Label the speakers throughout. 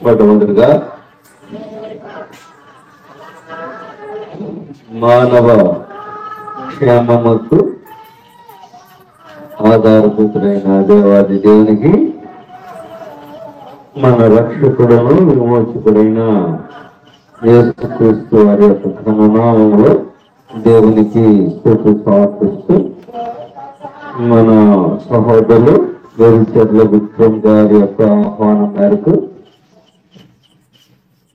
Speaker 1: మొట్టమొదటిగా మానవ క్షేమముకు ఆధారభూతుడైన దేవాది దేవునికి మన రక్షకుడును విమోచకుడైన యేసుక్రీస్తు వారి యొక్క ఘననామంలో దేవునికి స్తుతి సమర్పిస్తూ మన సహోదరులు వేరుచెర్ల విక్రమ్ గారి యొక్క ఆహ్వానం మేరకు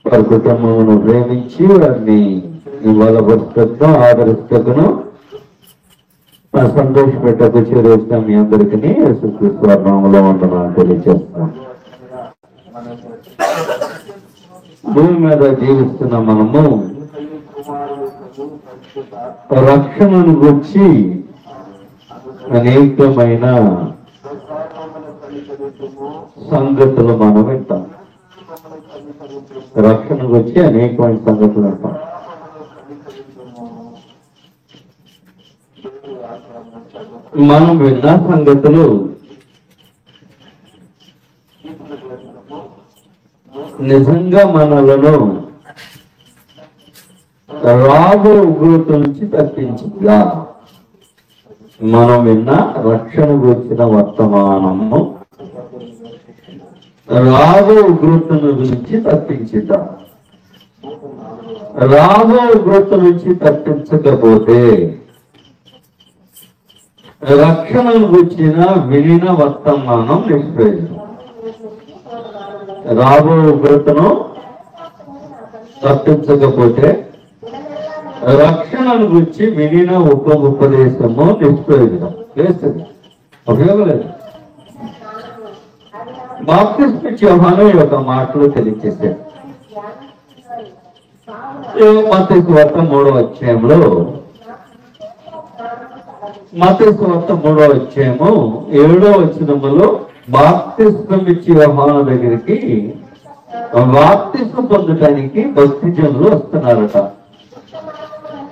Speaker 1: వారి కుటుంబమును ప్రేమించి వారిని బలపరుస్తూ ఆదరిస్తూ సంతోషపెట్టకు చేరేస్తాం. మీ అందరికీ యేసుక్రీస్తు వారి నామములో వందనాలు తెలియజేస్తాం. భూమి మీద జీవిస్తున్న మనము రక్షణను గురించి అనేకమైన సంగతులు మనం వింటాం. రక్షణ గురించి అనేకమైన సంగతులు వింటాం. మనం విన్న సంగతులు నిజంగా మనలను రాబో ఉగ్రత నుంచి తప్పించిందా? మనం విన్న రక్షణ గురించిన వర్తమానము రాబో ఉగ్రత నుంచి తప్పించిందా? రాబో ఉగ్రత నుంచి తప్పించకపోతే రక్షణను గురించిన విలీన వర్తమానం నిష్ప్రయోజనం. రాబో ఉగ్రతను తప్పించకపోతే రక్షణను గురించి విలీన ఉపదేశము నిష్ప్రయోజనం. లేస్తుంది, ఉపయోగం లేదు. బాప్తిస్మ యోహాను యొక్క మాటలు తెలియజేశారు. మత్తయి సువార్త 3వ అధ్యాయంలో మత్తయి సువార్త 3వ అధ్యాయము 7వ వచనములో బాప్తిస్మం ఇచ్చి యోహాను దగ్గరికి బాప్తిస్మం పొందటానికి భక్తి జనులు వస్తున్నారట.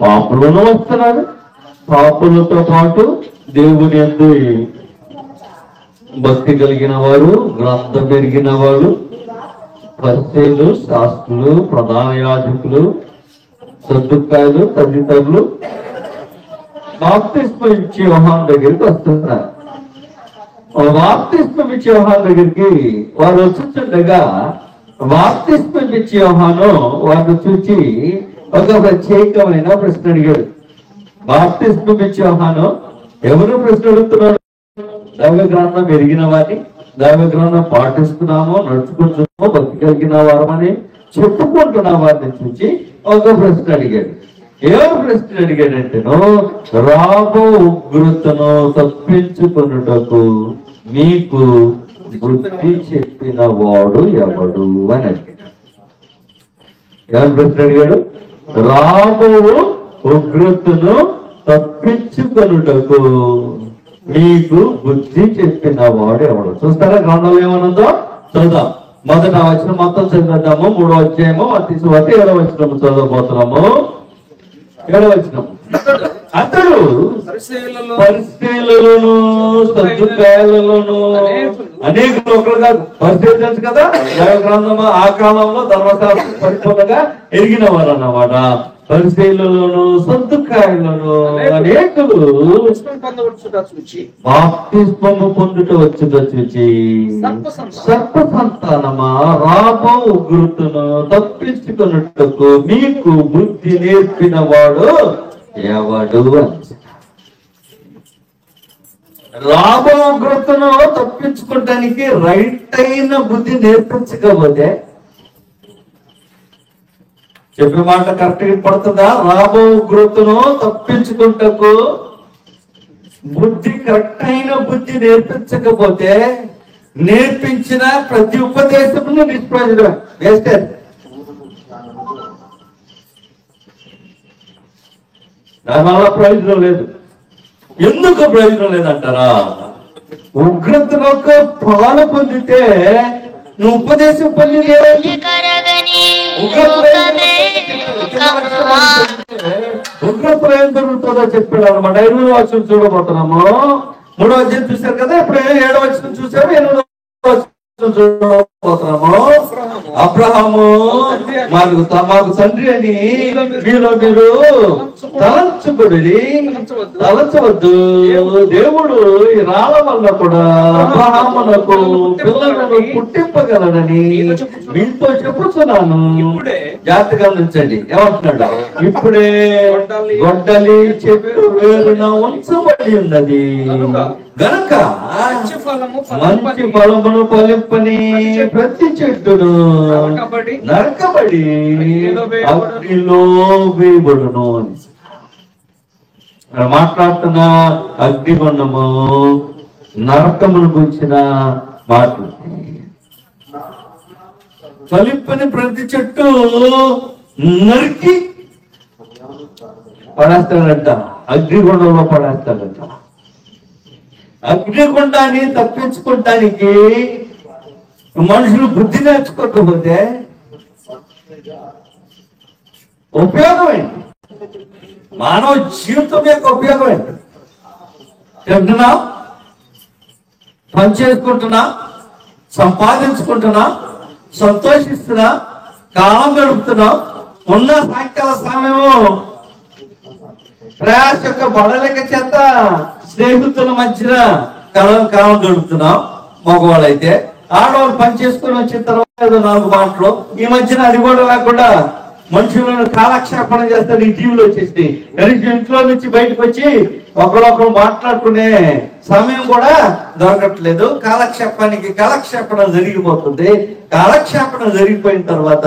Speaker 1: పాపులను వస్తున్నారు. పాపులతో పాటు దేవుని యందు భక్తి కలిగిన వారు, గ్రంథం పెరిగిన వారు, పరిసయ్యులు, శాస్త్రులు, ప్రధాన యాజకులు, సద్దుకాయలు తదితరులు బాప్తిస్మం ఇచ్చి యోహాను దగ్గరికి వస్తున్నారు. బాప్తిస్మం ఇచ్చి యోహాను దగ్గరికి వారు వచ్చుతుండగా బాప్తిస్మం ఇచ్చి యోహాను వారిని చూచి ఒక ప్రత్యేకమైన ప్రశ్న అడిగాడు. బాప్తిస్మం ఇచ్చి యోహాను ఎవరు ప్రశ్న అడుగుతున్నాడు? దైవ గ్రంథం ఎరిగిన వారిని, దైవ గ్రంథం పాటిస్తున్నామో, నడుచుకుంటున్నామో, భక్తి కలిగిన వారమని చెప్పుకుంటున్న వారిని చూచి ఒక ప్రశ్న అడిగాడు. ఏ ప్రశ్న అడిగాడంటేనో, రాబో ఉగ్రతను తప్పించుకొనుటకు మీకు బుద్ధి చెప్పిన వాడు ఎవడు అని అడిగాడు. ఏమని ప్రశ్న అడిగాడు? రాబో ఉగ్రతను తప్పించుకొనుటకు మీకు బుద్ధి చెప్పిన వాడు ఎవడు? చూస్తారా గ్రంథంలో ఏమనుందో? చదువుదాం. మొదట వచనం మొత్తం చదివేద్దాము. 3వ అధ్యాయము మత్తయి సువార్త 7వ వచనం చదవబోతున్నాము. 7వ వచనం. అతడు పరిసయ్యులను సద్దుకాయలను అనేక ఒకరుగా పరిచయం తెలుసు కదా. దైవ గ్రంథము ఆ కాలంలో ధర్మశాస్త్రం పరిపూర్ణంగా ఎరిగిన వారు అన్నమాట. పరిసయ్యులను సద్దుకాయలను అనేకులు బాప్తిస్మము పొందుట వచ్చుట చూచి సర్ప సంతానమా, రాబో ఉగ్రతను తప్పించుకొనుటకు మీకు బుద్ధి నేర్పిన వాడు ఎవడు అని. రాబో ఉగ్రతను తప్పించుకోవడానికి రైట్ అయిన బుద్ధి నేర్పించకపోతే చెప్పే మాట కరెక్ట్ గా పడుతుందా? రాబో ఉగ్రతను తప్పించుకుంటకు బుద్ధి, కరెక్ట్ అయిన బుద్ధి నేర్పించకపోతే నేర్పించిన ప్రతి ఉపదేశమును నిష్ప్రయోజనం, వేస్టెడ్. దానివల్ల ప్రయోజనం లేదు. ఎందుకు ప్రయోజనం లేదంటారా? ఉగ్రతలో పాలు పొందితే నువ్వు ఉపదేశం పొంది ఉగ్రత ఏం జరుగుతుందో చెప్పాడు అనమాట. 8వ వచనం చూడబోతున్నాము. 3వ అధ్యాయం చూశారు కదా. ఇప్పుడు 7వ వచనం చూసారు. 8వ వచనం చూడబోతున్నాము. అబ్రహాము మాకు తండ్రి అని మీలో మీరు తలంచవద్దు. దేవుడు ఈ రాళ్ళ వల్ల కూడా అబ్రహామునకు పిల్లలను పుట్టింపగలడని మీతో చెప్పుతున్నాను. జాగ్రత్తగా గమనించండి. ఏమంటున్నాడు? ఇప్పుడే గొడ్డలి చెట్టు వేరున ఉంచబడి ఉన్నది గనక మంచి ఫలమును ఫలింపని ప్రతి చెట్టును నరకబడి అగ్నిలో వేయబడును అని మాట్లాడుతున్న అగ్నిగుండము నరకమును గురించిన మాటలు. ఫలింపని ప్రతి చెట్టు నరికి పడేస్తాడంట, అగ్నిగుండంలో పడేస్తాడంట. అగ్నిగుండాన్ని తప్పించుకోవటానికి మనుషులు బుద్ధి నేర్చుకోకపోతే ఉపయోగమైంది. మానవ జీవితం యొక్క ఉపయోగమైంది. తింటున్నా, పని చేసుకుంటున్నా, సంపాదించుకుంటున్నా, సంతోషిస్తున్నా, కాలం గడుపుతున్నా, ఉన్న సాయంకాల సమయము ప్రయాస యొక్క బడలిక చేత స్నేహితుల మధ్యన కాలం గడుపుతున్నాం. మగవాళ్ళైతే ఆడవాళ్ళు పని చేసుకుని వచ్చిన తర్వాత 4 మాటలు ఈ మధ్యన అది కూడా లేకుండా మనుషులను కాలక్షేపణ చేస్తారు. ఈ టీవీలో వచ్చేసి కనీసం ఇంట్లో నుంచి బయటకు వచ్చి ఒకరొకరు మాట్లాడుకునే సమయం కూడా దొరకట్లేదు. కాలక్షేపణ జరిగిపోతుంది. కాలక్షేపణ జరిగిపోయిన తర్వాత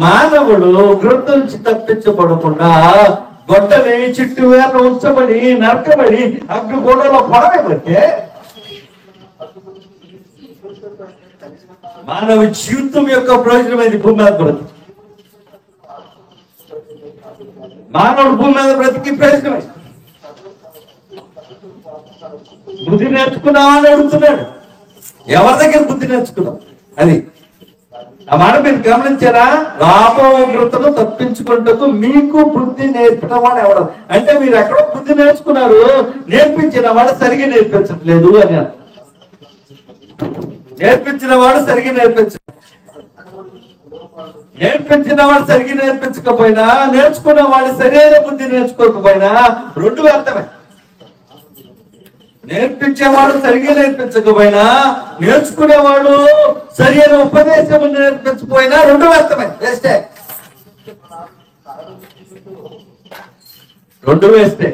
Speaker 1: మానవుడు ఉగ్రత నుంచి తప్పించబడకుండా గొడ్డలి చుట్టూ వేర ఉంచబడి నరకబడి అగ్నిగోడలో పడవేమంటే మానవ జీవితం యొక్క ప్రయోజనమైంది. భూమి మీద బ్రతికి మానవుడు భూమి మీద బ్రతికి ప్రయోజనమైంది. బుద్ధి నేర్చుకున్నావా అని అడుగుతున్నాడు. ఎవరి దగ్గర బుద్ధి నేర్చుకున్నావు? అది ఆ మాట మీరు గమనించారా? రాబోగ్రతను తప్పించుకుంటూ మీకు బుద్ధి నేర్పిన వాడు ఎవరు అంటే మీరు ఎక్కడో బుద్ధి నేర్చుకున్నారు, నేర్పించిన వాడు సరిగా నేర్పించట్లేదు అని. నేర్పించిన వాడు సరిగా నేర్పించకపోయినా, నేర్చుకున్న వాడు సరైన బుద్ధి నేర్చుకోకపోయినా రెండు వ్యర్థమే. నేర్పించేవాడు సరిగా నేర్పించకపోయినా, నేర్చుకునేవాడు సరైన ఉపదేశం నేర్పించకపోయినా రెండు వ్యర్థమే. రెండు వేస్తే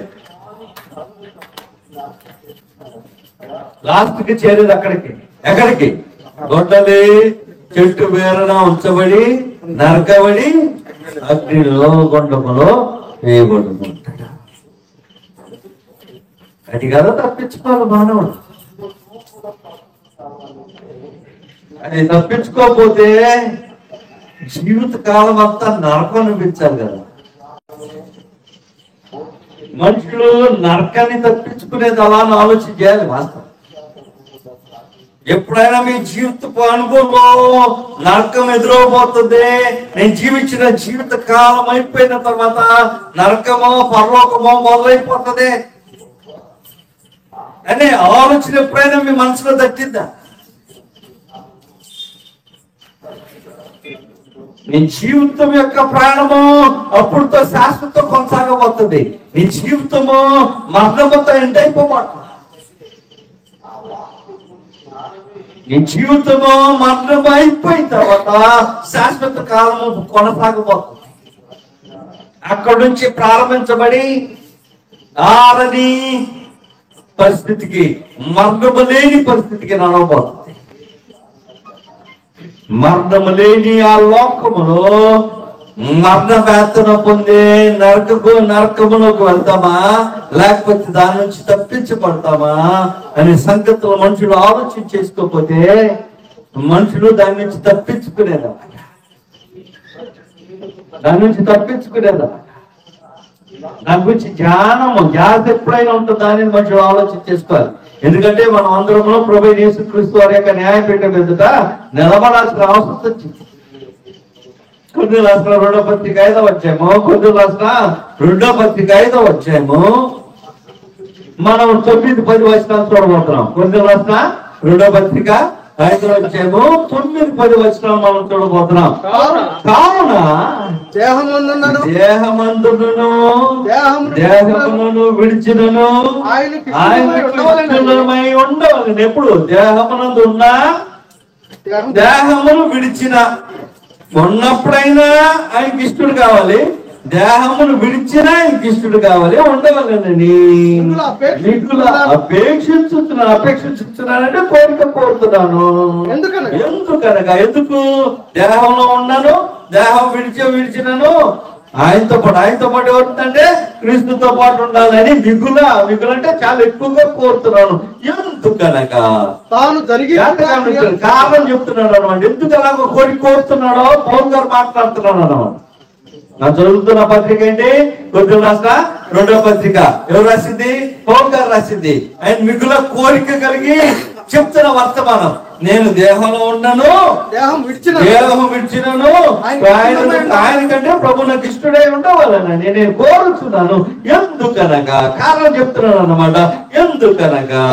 Speaker 1: లాస్ట్ కి చేరేది ఎక్కడికి? గొడ్డలి చెట్టు వేరన ఉంచబడి నరకబడి అగ్నిలో గుండములో వేయబడుతుంటాడు. అది కదా తప్పించుకోవాలి మానవుడు. అది తప్పించుకోకపోతే జీవిత కాలం అంతా నరకం అనిపించాలి కదా. మనుషులు నరకాన్ని తప్పించుకునేది అలా ఆలోచన చేయాలి. వాస్తవం ఎప్పుడైనా మీ జీవిత అనుభవంలో నరకం ఎదురవబోతుంది, నేను జీవించిన జీవిత కాలం అయిపోయిన తర్వాత నరకమో పరలోకమో మొదలైపోతుంది అనే ఆలోచన ఎప్పుడైనా మీ మనసులో తట్టిందా? నీ జీవితం యొక్క ప్రాణము అప్పుడుతో శాశ్వతం కొనసాగబోతుంది. నీ జీవితము మరణముతో ఎండ్ అయిపోబోతుంది. నీ జీవితము మరణం అయిపోయిన తర్వాత శాశ్వత కాలము కొనసాగబోతుంది. అక్కడి నుంచి ప్రారంభించబడి ఆరని పరిస్థితికి, మరణము లేని పరిస్థితికి నడవబోతుంది. మరణము లేని ఆ లోకములో మరణ వేతన పొందే నరకములోకి వెళ్తామా, లేకపోతే దాని నుంచి తప్పించబడతామా అనే సంగతులు మనుషులు ఆలోచన చేసుకోకపోతే మనుషులు దాని నుంచి తప్పించుకునేదా. దాని గురించి ధ్యాస ఎప్పుడైనా ఉంటుందా అనేది మనుషులు ఆలోచన చేసుకోవాలి. ఎందుకంటే మనం అందరంలో ప్రభువైన యేసుక్రీస్తు వారి యొక్క న్యాయపీఠం ఎదుట నిలబడాల్సిన అవసరం వచ్చింది. కొన్ని రాష్ట్రాల 2వ పత్రిక 5వ అధ్యాయము, కొన్ని రాష్ట్రాల 2వ పత్రిక 5వ అధ్యాయము మనం 9-10 వచనాలు చూడబోతున్నాం. కొన్ని రాష్ట్ర 2వ పత్రిక 5వ అధ్యాయము 9-10 వచనాలు మనం చూడబోతున్నాం. కావున దేహమును విడిచినను ఆయనమై ఉండవలను. ఎప్పుడు దేహమునందు ఉన్నా, దేహమును విడిచిన ఉన్నప్పుడైనా ఆయనకి ఇష్టడు కావాలి, దేహమును విడిచినా ఆయనకి ఇష్టడు కావాలి, ఉండవలనని అపేక్షించుతున్నానంటే కోరిక కోరుతున్నాను. ఎందుకనగా ఎందుకు దేహంలో ఉన్నాను, దేహం విడిచినను ఆయనతో పాటు ఎవరుందంటే క్రీస్తుతో పాటు ఉండాలని మిగులంటే చాలా ఎక్కువగా కోరుతున్నాను. ఎందుకనగా తాను కారణం చెప్తున్నాడు అనమాట. ఎందుకు అలాగ కోరుతున్నాడో పౌలు గారు మాట్లాడుతున్నాడు అనమాట. నా చదువుతున్న పత్రిక ఏంటి? కొద్దిగా రాసిన 2వ పత్రిక. ఎవరు రాసింది? పౌలు గారు రాసింది. ఆయన మిగుల కోరిక కలిగి చెప్తున్న వర్తమానం. నేను దేహంలో ఉన్నాను, దేహం విడిచినను ఆయన కంటే ప్రభు నాకు ఇష్టడై ఉండవాలని నేను కోరుతున్నాను. ఎందుకనగా కారణం చెప్తున్నాను అన్నమాట. ఎందుకనగా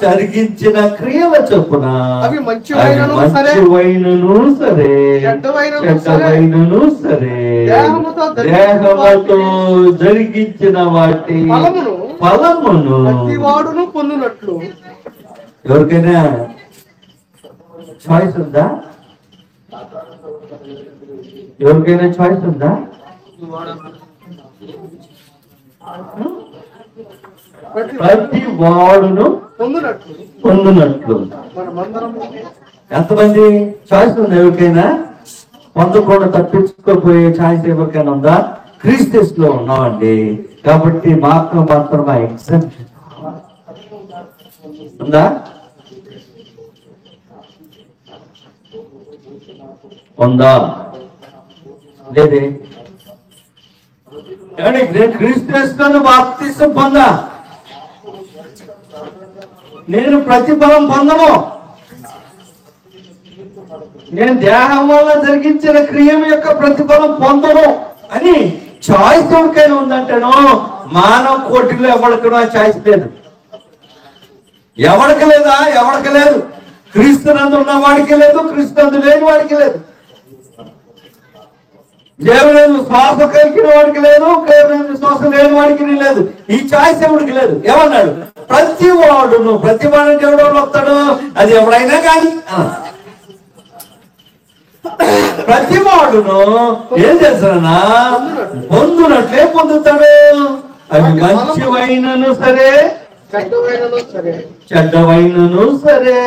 Speaker 1: జరిగించిన క్రియల చొప్పున మంచి వైనను సరే చెడ్డవైనను సరే దేహముతో జరిగించిన వాటి ఫలమును
Speaker 2: ప్రతివాడును పొందినట్లు.
Speaker 1: ఎవరికైనా చాయిస్ ఉందా? ఎవరికైనా చాయిస్ ఉందా? ప్రతి వాడును పొందినట్లు. ఎంతమంది చాయిస్ ఉంది? ఎవరికైనా పొందకుండా తప్పించుకోపోయే ఛాయిస్ ఎవరికైనా ఉందా? క్రీస్తులో ఉన్నామండి కాబట్టి మాత్రమే ఎగ్జామ్షన్ ఉందా? ఉందా? లేదే. క్రీస్తును బాప్తిసం పొందా, నేను ప్రతిఫలం పొందను, నేను దేహం వల్ల జరిగించిన క్రియ యొక్క ప్రతిఫలం పొందను అని చాయిస్ ఎవరికైనా ఉందంటేనో మానవ కోటిలో ఎవరికైనా చాయిస్ లేదు. ఎవరికి లేదా? ఎవరికి లేదు. క్రీస్తునందు ఉన్న వాడికి లేదు, క్రీస్తునందు లేని వాడికి లేదు. దేవుడు శ్వాస కలిగిన వాడికి లేదు, శ్వాస లేని వాడికి లేదు. ఈ చాయిస్ ఎవరికి లేదు. ఏమన్నాడు? ప్రతి వాడును. ప్రతి వాడికి ఎవడో వస్తాడు, అది ఎవడైనా కానీ ప్రతి వాడును ఏం చేస్తాడన్నా పొందునట్లే పొందుతాడు. అవి మంచివైనను సరే చెడ్డవైనను సరే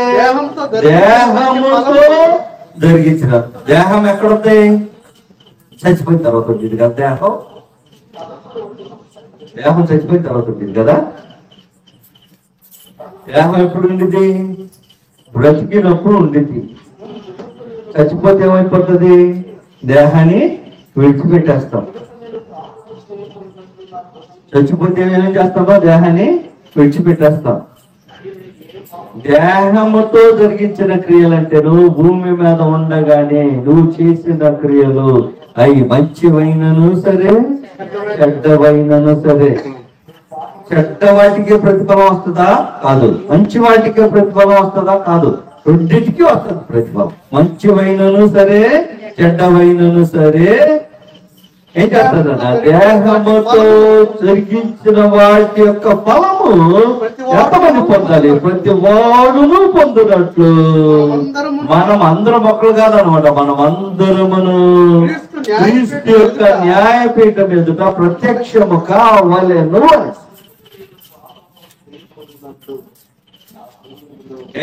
Speaker 1: దేహముతో జరిగించిన. దేహం ఎక్కడుంది? చచ్చిపోయిన తర్వాత ఉంటుంది కదా దేహం. దేహం చచ్చిపోయిన తర్వాత ఉంటుంది కదా. దేహం ఎప్పుడు ఉండిద్ది? బ్రతికినప్పుడు ఉండిద్ది. చచ్చిపోతే ఏమైపోతుంది? దేహాన్ని విడిచిపెట్టేస్తాం. చచ్చిపోతే ఏం చేస్తామో దేహాన్ని విడిచిపెట్టేస్తాం. దేహముతో జరిగించిన క్రియలంటే నువ్వు భూమి మీద ఉండగానే నువ్వు చేసిన క్రియలు అవి మంచివైనను సరే చెడ్డవైనను సరే. చెడ్డ వాటికి ప్రతిఫలం వస్తుందా? కాదు. మంచి వాటికి ప్రతిఫలం వస్తుందా? కాదు. రెండింటికి వస్తుంది ప్రతిఫలం. మంచివైనను సరే చెడ్డవైనను సరే ఏం చేస్తాడన్న దేహముతో జరిగించిన వాటి యొక్క ఫలము ఎంతమంది పొందాలి? ప్రతి వాడును పొందినట్లు. మనం అందరం మొక్కలు కాదనమాట. మనం అందరమును క్రీస్తు యొక్క న్యాయపీఠం ఎదుట ప్రత్యక్షము కావలెను.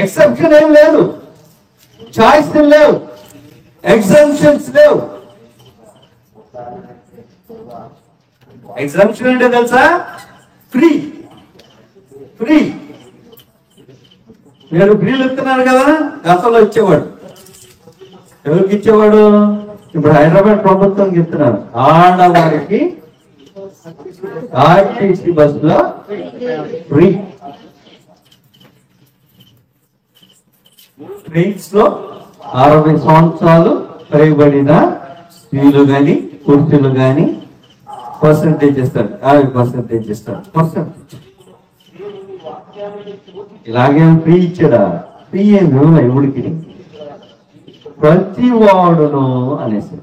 Speaker 1: ఎక్సెప్షన్ ఏం లేదు, చాయిస్ లేవు, ఎగ్జామ్షన్స్ లేవు. ఎగ్జామ్షన్ అంటే తెలుసా? ఫ్రీ. ఫ్రీ. నేను ఫ్రీలు ఇస్తున్నాను కదా, గతంలో ఇచ్చేవాడు. ఎవరికి ఇచ్చేవాడు? ఇప్పుడు హైదరాబాద్ ప్రభుత్వంకి ఇస్తున్నారు. ఆడవారికి ఆర్టీసీ బస్సులో ఫ్రీ. ట్రైన్స్ లో 60 సంవత్సరాలు పైబడిన స్త్రీలు గాని పురుషులు గాని పర్సంటేజ్ ఇస్తారు. 50% ఇస్తారు. పర్సంటేజ్ ఇలాగేం ఫ్రీ ఇచ్చాడా? ఫ్రీ ఏమి ఎవడికి? ప్రతి వాడును అనేసి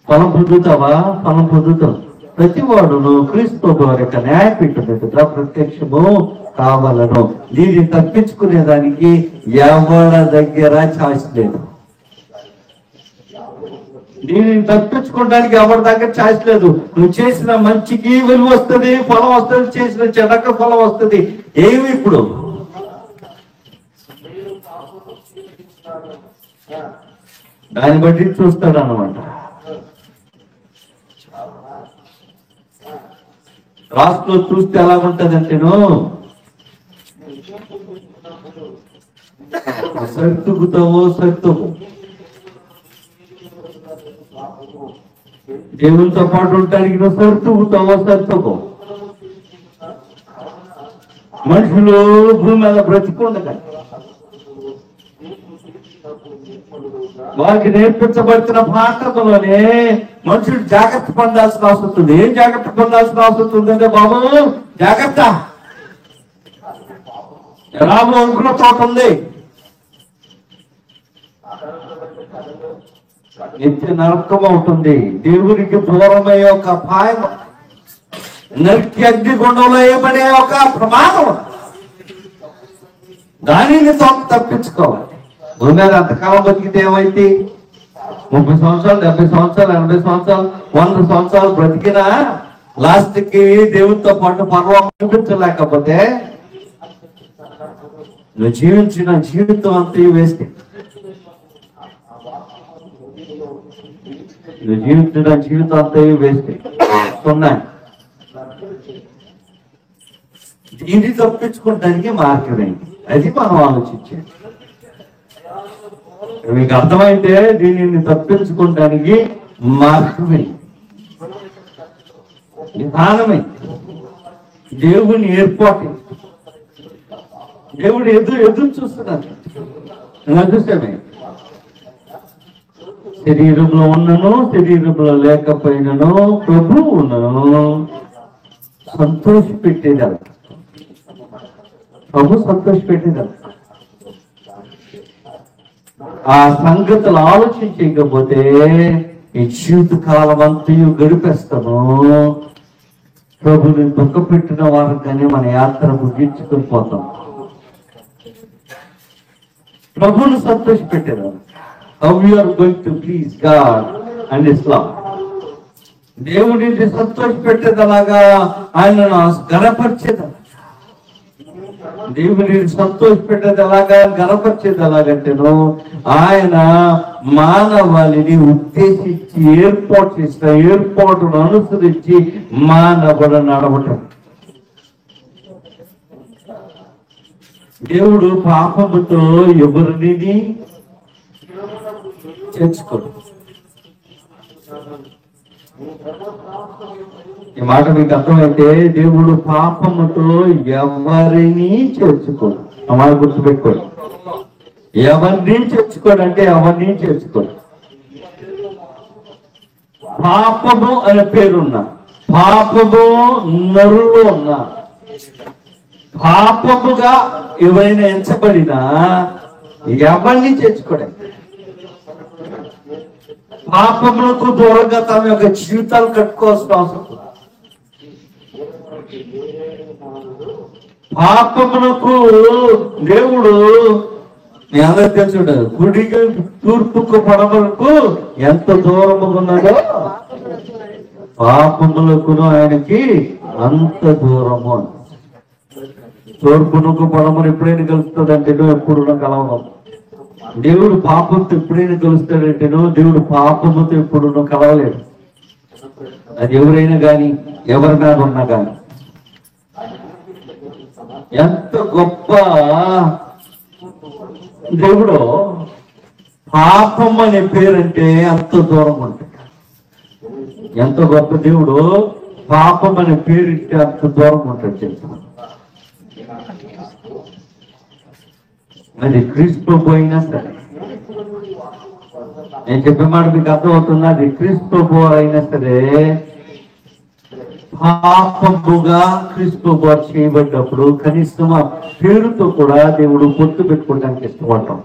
Speaker 1: ఫలం పొందుతావా? ఫలం పొందుతావు. ప్రతి వాడును క్రీస్తు వారి యొక్క న్యాయపీఠం ఎదుట ప్రత్యక్షము కావాలను. దీన్ని తప్పించుకునేదానికి ఎవరి దగ్గర ఛాయిస్ లేదు. దీనిని తప్పించుకోవడానికి ఎవరి దగ్గర ఛాయిస్ లేదు. నువ్వు చేసిన మంచికి విలువ వస్తుంది, ఫలం వస్తుంది, చేసిన చెడక ఫలం వస్తుంది. ఏమి ఇప్పుడు దాన్ని బట్టి చూస్తాడు అన్నమాట. రాష్ట్రంలో చూస్తే ఎలా ఉంటదంటేను, సరితుకుతావో సరితుకు, దేవునితో పాటు ఉంటానికి నువ్వు సరితుకుతావో సరితుకు. మనుషులు భూమి మీద బ్రతికుండగా వారికి నేర్పించబడుతున్న పాఠంలోనే మనుషులు జాగ్రత్త పొందాల్సిన అవసరం ఉంది. ఏం జాగ్రత్త పొందాల్సిన అవసరం ఉందంటే, బాబు జాగ్రత్త, రాము అనుకున్న తోట ఉంది, నిత్య నరకం అవుతుంది, దేవునికి దూరమయ్యే ఒక అపాయం, నరికి అగ్ని గుండంలో ఏమనే ఒక ప్రమాదం, దానిని తప్పించుకోవాలి. భూమి మీద అంతకాలం బతికితే ఏమైతే 30 సంవత్సరాలు, 70 సంవత్సరాలు, 80 సంవత్సరాలు, 100 సంవత్సరాలు బ్రతికినా లాస్ట్ కి దేవుడితో పాటు పర్వం అనిపించలేకపోతే నువ్వు జీవించిన జీవితం అంతా వేస్ట్. నువ్వు జీవించిన జీవితం అంతా వేస్ట్. ఉన్నాయి. దీన్ని తప్పించుకోవడానికి మార్గం ఏంటి? అది మనం ఆలోచించేది. మీకు అర్థమైతే దీనిని తప్పించుకోవడానికి మార్గమే, విధానమే, దేవుని ఏర్పాటు. దేవుడు ఎదురు చూస్తున్నాడు. అదృష్టమే. శరీరంలో ఉన్నను శరీరంలో లేకపోయినను ప్రభువును సంతోష పెట్టేదాడు. ప్రభు సంతోష పెట్టేదాడు. ఆ సంగతులు ఆలోచించకపోతే ఈ జీవిత కాలం అంతయు గడిపేస్తాము. ప్రభుని దుఃఖపెట్టిన వారికనే మన యాత్ర ముగించుకుని పోతాం. ప్రభుని సంతోష పెట్టేదాం. How we are going to please God and His love. దేవుడిని సంతోష పెట్టేదలాగా ఆయనను గణపరిచేదా, దేవుని సంతోష పెట్టేది ఎలాగా, గణపరిచేది ఎలాగంటేను ఆయన మానవాళిని ఉద్దేశించి ఏర్పాటు చేసిన ఏర్పాటును అనుసరించి మానవుడు నడవటం. దేవుడు పాపముతో ఎవరిని చేర్చుకోడు. ఈ మాట మీకు అర్థమైతే దేవుడు పాపముతో ఎవరిని చేర్చుకోడు. ఆ మాట గుర్తుపెట్టుకోడు. ఎవరిని చేర్చుకోడు అంటే ఎవరిని చేర్చుకోడు. పాపము అనే పేరున్నా, పాపము నరులో ఉన్నా, పాపముగా ఎవరైనా ఎంచబడినా ఎవరిని చేర్చుకోడే. పాపములకు దూరంగా తమ యొక్క జీవితాలు కట్టుకోవాల్సిన అవసరం. పాపములకు దేవుడు మీ అందరికి తెలుసు, కుడికి తూర్పుకు పడమలకు ఎంత దూరము ఉన్నదో పాపములకును ఆయనకి అంత దూరము. తూర్పునకు పడమలు ఎప్పుడైనా కలుస్తుందంటే ఎప్పుడు కలవడం. దేవుడు పాపంతో ఎప్పుడైనా కలుస్తాడంటేనో దేవుడు పాపముతో ఎప్పుడు కలవలేడు. అది ఎవరైనా కానీ ఎవరి మీద ఉన్నా కానీ. ఎంత గొప్ప దేవుడు పాపం అనే పేరంటే అంత దూరం ఉంటుంది. ఎంత గొప్ప దేవుడు పాపం అనే పేరింటే అంత దూరం ఉంటుంది తెలుసు. మరి క్రీస్తు పోయినా సరే, నేను చెప్పే మాట మీకు అర్థమవుతున్నా, అది క్రీస్తు అయినా సరే పాపముగా క్రీస్తు వారు చేయబడ్డప్పుడు కనీసం ఆ పేరుతో కూడా దేవుడు పొత్తు పెట్టుకోవడానికి ఇష్టపడటం,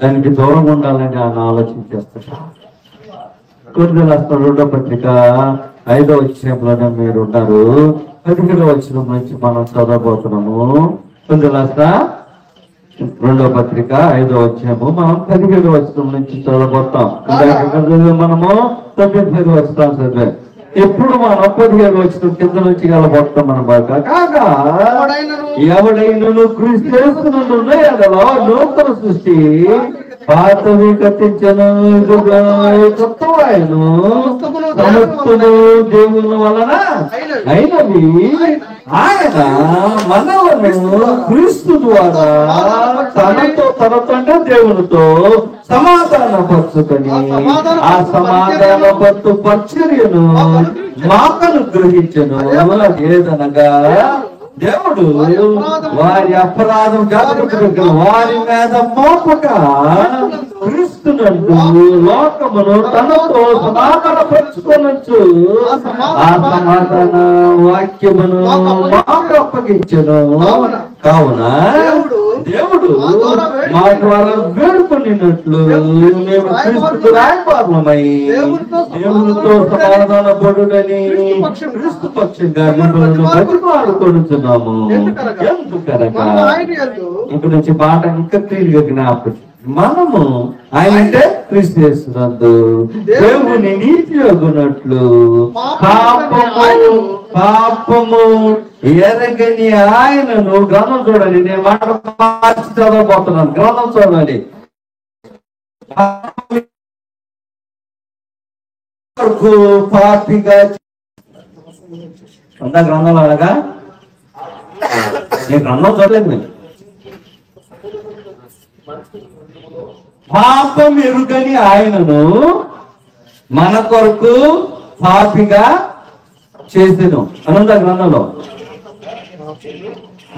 Speaker 1: దానికి దూరంగా ఉండాలని ఆయన ఆలోచించేస్తాడు. కొరింథీయులకు రాసిన 2వ పత్రిక 5వ అధ్యాయంలోనే మీరు ఉన్నారు. 17వ వచనం నుంచి మనం చదవబోతున్నాము. కొరింథీయులకు రాసిన 2వ పత్రిక 5వ అధ్యాయము మనం 17వ వచనం నుంచి చదవబోతాం. మనము 95వ వచనం చదివాం. ఎప్పుడు మనం 17వ వచనం కింద నుంచి వెళ్ళబోతాం మనం బాగా. కాగా ఎవడైనను క్రీస్తు యేసునందు ఎడల నూతన సృష్టి, పాతవి గతించెను, ఇదిగో కొత్తవాయెను, సమస్తము దేవుని వలన అయినవి. ఆయన మనలను క్రీస్తు ద్వారా తనతో అంటే దేవునితో సమాధానపరచుకొని ఆ సమాధానపరచు పరిచర్యను మాకు గ్రహించను. ఏదనగా దేవుడు వారి అపరాధం జాగ్రత్త వారి మీద మోపక క్రీస్తునందు లోకమును తనతో సమాధానపరచుకొనొచ్చు. ఆ సమాధాన వాక్యమును మాకు అప్పగించను. కావున దేవుడు మా ద్వారా వేడుకొనినట్లు మేము క్రీస్తుకు రాయబారమై దేవునితో సమాధాన పడుడని క్రీస్తు పక్షంగా మిమ్మల్ని బతిమాలుకొనుచున్నాము. ఎందుకనగా ఇప్పుడు నుంచి మాట ఇంకా క్లియర్గా జ్ఞాపకం, మనము ఆయన అంటే క్రీస్తు యేసునందు దేవుని నీతి యొగునట్లు పాపము ఎరగని ఆయనను. గ్రంథం చూడాలి, నేను మాట మార్చి చదవబోతున్నాను. గ్రంథం చూడాలి. పాపిగా అంతా గ్రంథంలో అలాగా నేను గ్రంథం చదవలేదు. నేను పాపం ఎరుగని ఆయనను మన కొరకు పాపిగా చేసెను అనంత గ్రంథంలో.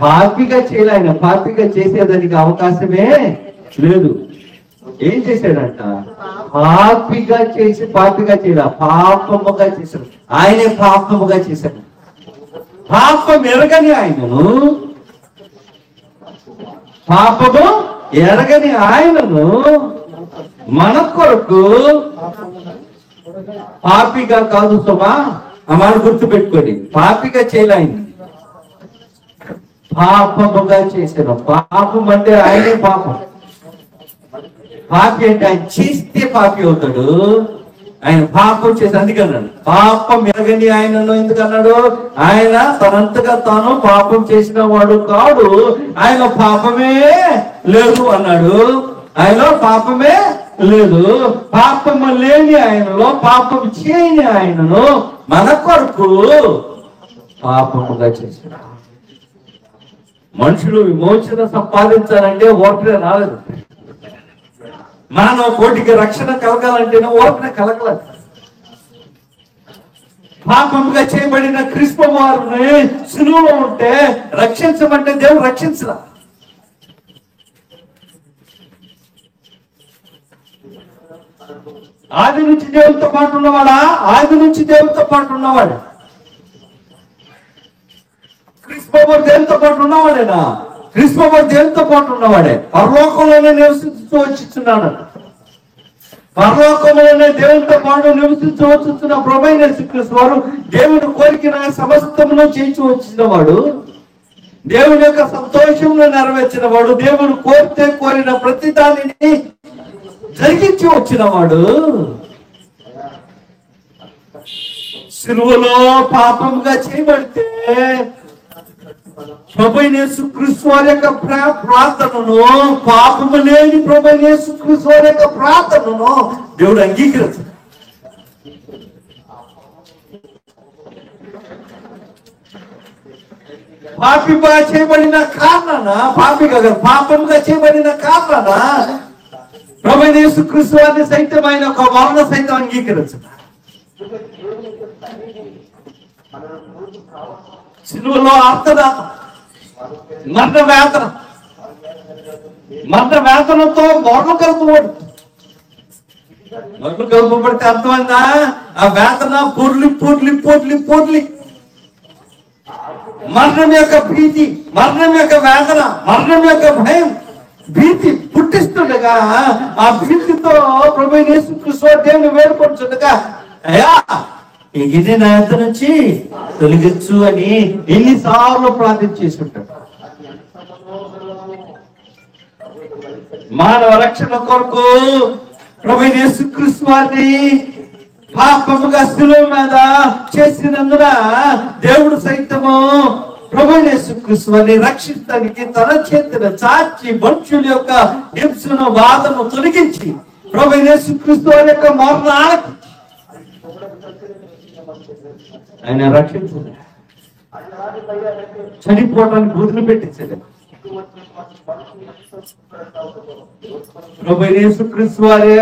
Speaker 1: పాపిగా చేయలే ఆయన, పాపిగా చేసేదానికి అవకాశమే లేదు. ఏం చేశాడంట? పాపిగా చేయలే, పాపముగా చేశాడు. ఆయనే పాపముగా చేశాడు. పాపం ఎరగని ఆయనను, పాపము ఎరగని ఆయనను మన కొరకు పాపిగా కాదు సుమా, అమ్మాను గుర్తు పెట్టుకోండి. పాపిగా చేయలే, ఆయన పాపముగా చేశాను. పాపం అంటే ఆయనే పాపం. పాపి అంటే ఆయన చేస్తే పాపి అవుతాడు. ఆయన పాపం చేసి అందుకన్నాడు పాపం ఎరగని ఆయనను. ఎందుకన్నాడు? ఆయన తనంతగా తాను పాపం చేసిన వాడు కాడు, ఆయన పాపమే లేదు అన్నాడు. ఆయనలో పాపమే లేదు. పాపము లేని ఆయనలో పాపం చేయని ఆయనను మన కొరకు పాపముగా చేసిన. మనుషులు విమోచన సంపాదించాలంటే ఓటరే రాలేదు. మానవ కోటికి రక్షణ కలగాలంటేనే ఓటనే కలగలేదు. పాపముగా చేయబడిన క్రీస్తు వారిని సిలువలో ఉంటే రక్షించమంటే దేవుడు రక్షించరా? ఆది నుంచి దేవుడితో పాటు ఉన్నవాడా? ఆది నుంచి దేవుడితో పాటు ఉన్నవాడు. క్రీస్తు దేవుడితో పాటు ఉన్నవాడేనా? క్రీస్తు దేవుడితో పాటు ఉన్నవాడే. పరలోకంలోనే నివసిస్తూ వచ్చిస్తున్నాడు. పరలోకంలోనే దేవుడితో పాటు నివసిస్తూ వచ్చిస్తున్న ప్రభువైన యేసుక్రీస్తు వారు దేవుని కోరికన సమస్తమును చేయించి వచ్చిన వాడు, దేవుని యొక్క సంతోషంలో నెరవేర్చిన వాడు, దేవుడు కోరితే కోరిన ప్రతి దానిని జరిగించి వచ్చిన వాడు. సిలువలో పాపముగా చేయబడితే ప్రభువైన యేసుక్రీస్తు వారి యొక్క ప్రార్థనను, పాపము లేని ప్రభువైన యేసుక్రీస్తు వారి యొక్క ప్రార్థనను దేవుడు అంగీకరించాడు. పాపిగా చేయబడిన కారణాన, పాపముగా చేయబడిన కారణాన ప్రభువైన యేసుక్రీస్తు వారిని సైతం ఆయన ఒక మరణ సైతం అంగీకరించాడు. సిలువలో అర్థదాత మరణ వేతనంతో మరణ కలుపుబడి, మరణ కలుపుబడితే అర్థమైందా? ఆ వేదన పొర్లి పొర్లి పొర్లి పొర్లి మరణం యొక్క భీతి, మరణం యొక్క వేదన, మరణం యొక్క భయం, భీతి పుట్టిస్తుండగా ఆ భీతితో ప్రభువైన యేసుక్రీస్తు దేవుని వేడుకొంటుండగా, అయ్యా ఈ గిన్నె నా యొద్ద నుంచి తొలగించు అని ఎన్నిసార్లు ప్రార్థన చేసి ఉంటాడు. మానవ రక్షణ కొరకు ప్రభువైన యేసుక్రీస్తు వారిని పాపముగా శిలువ మీద చేసినందున దేవుడు సైతము ప్రభువైన యేసుక్రీస్తు వారిని రక్షించడానికి తన చేతిని చాచి మనుషుల యొక్క హింసను బాధను తొలగించి ప్రభువైన యేసుక్రీస్తు వారి యొక్క మరణానికి ఆయన రక్షించాడు. చనిపోవడానికి వదిలిపెట్టించాడు. ప్రభువైన యేసుక్రీస్తు వారే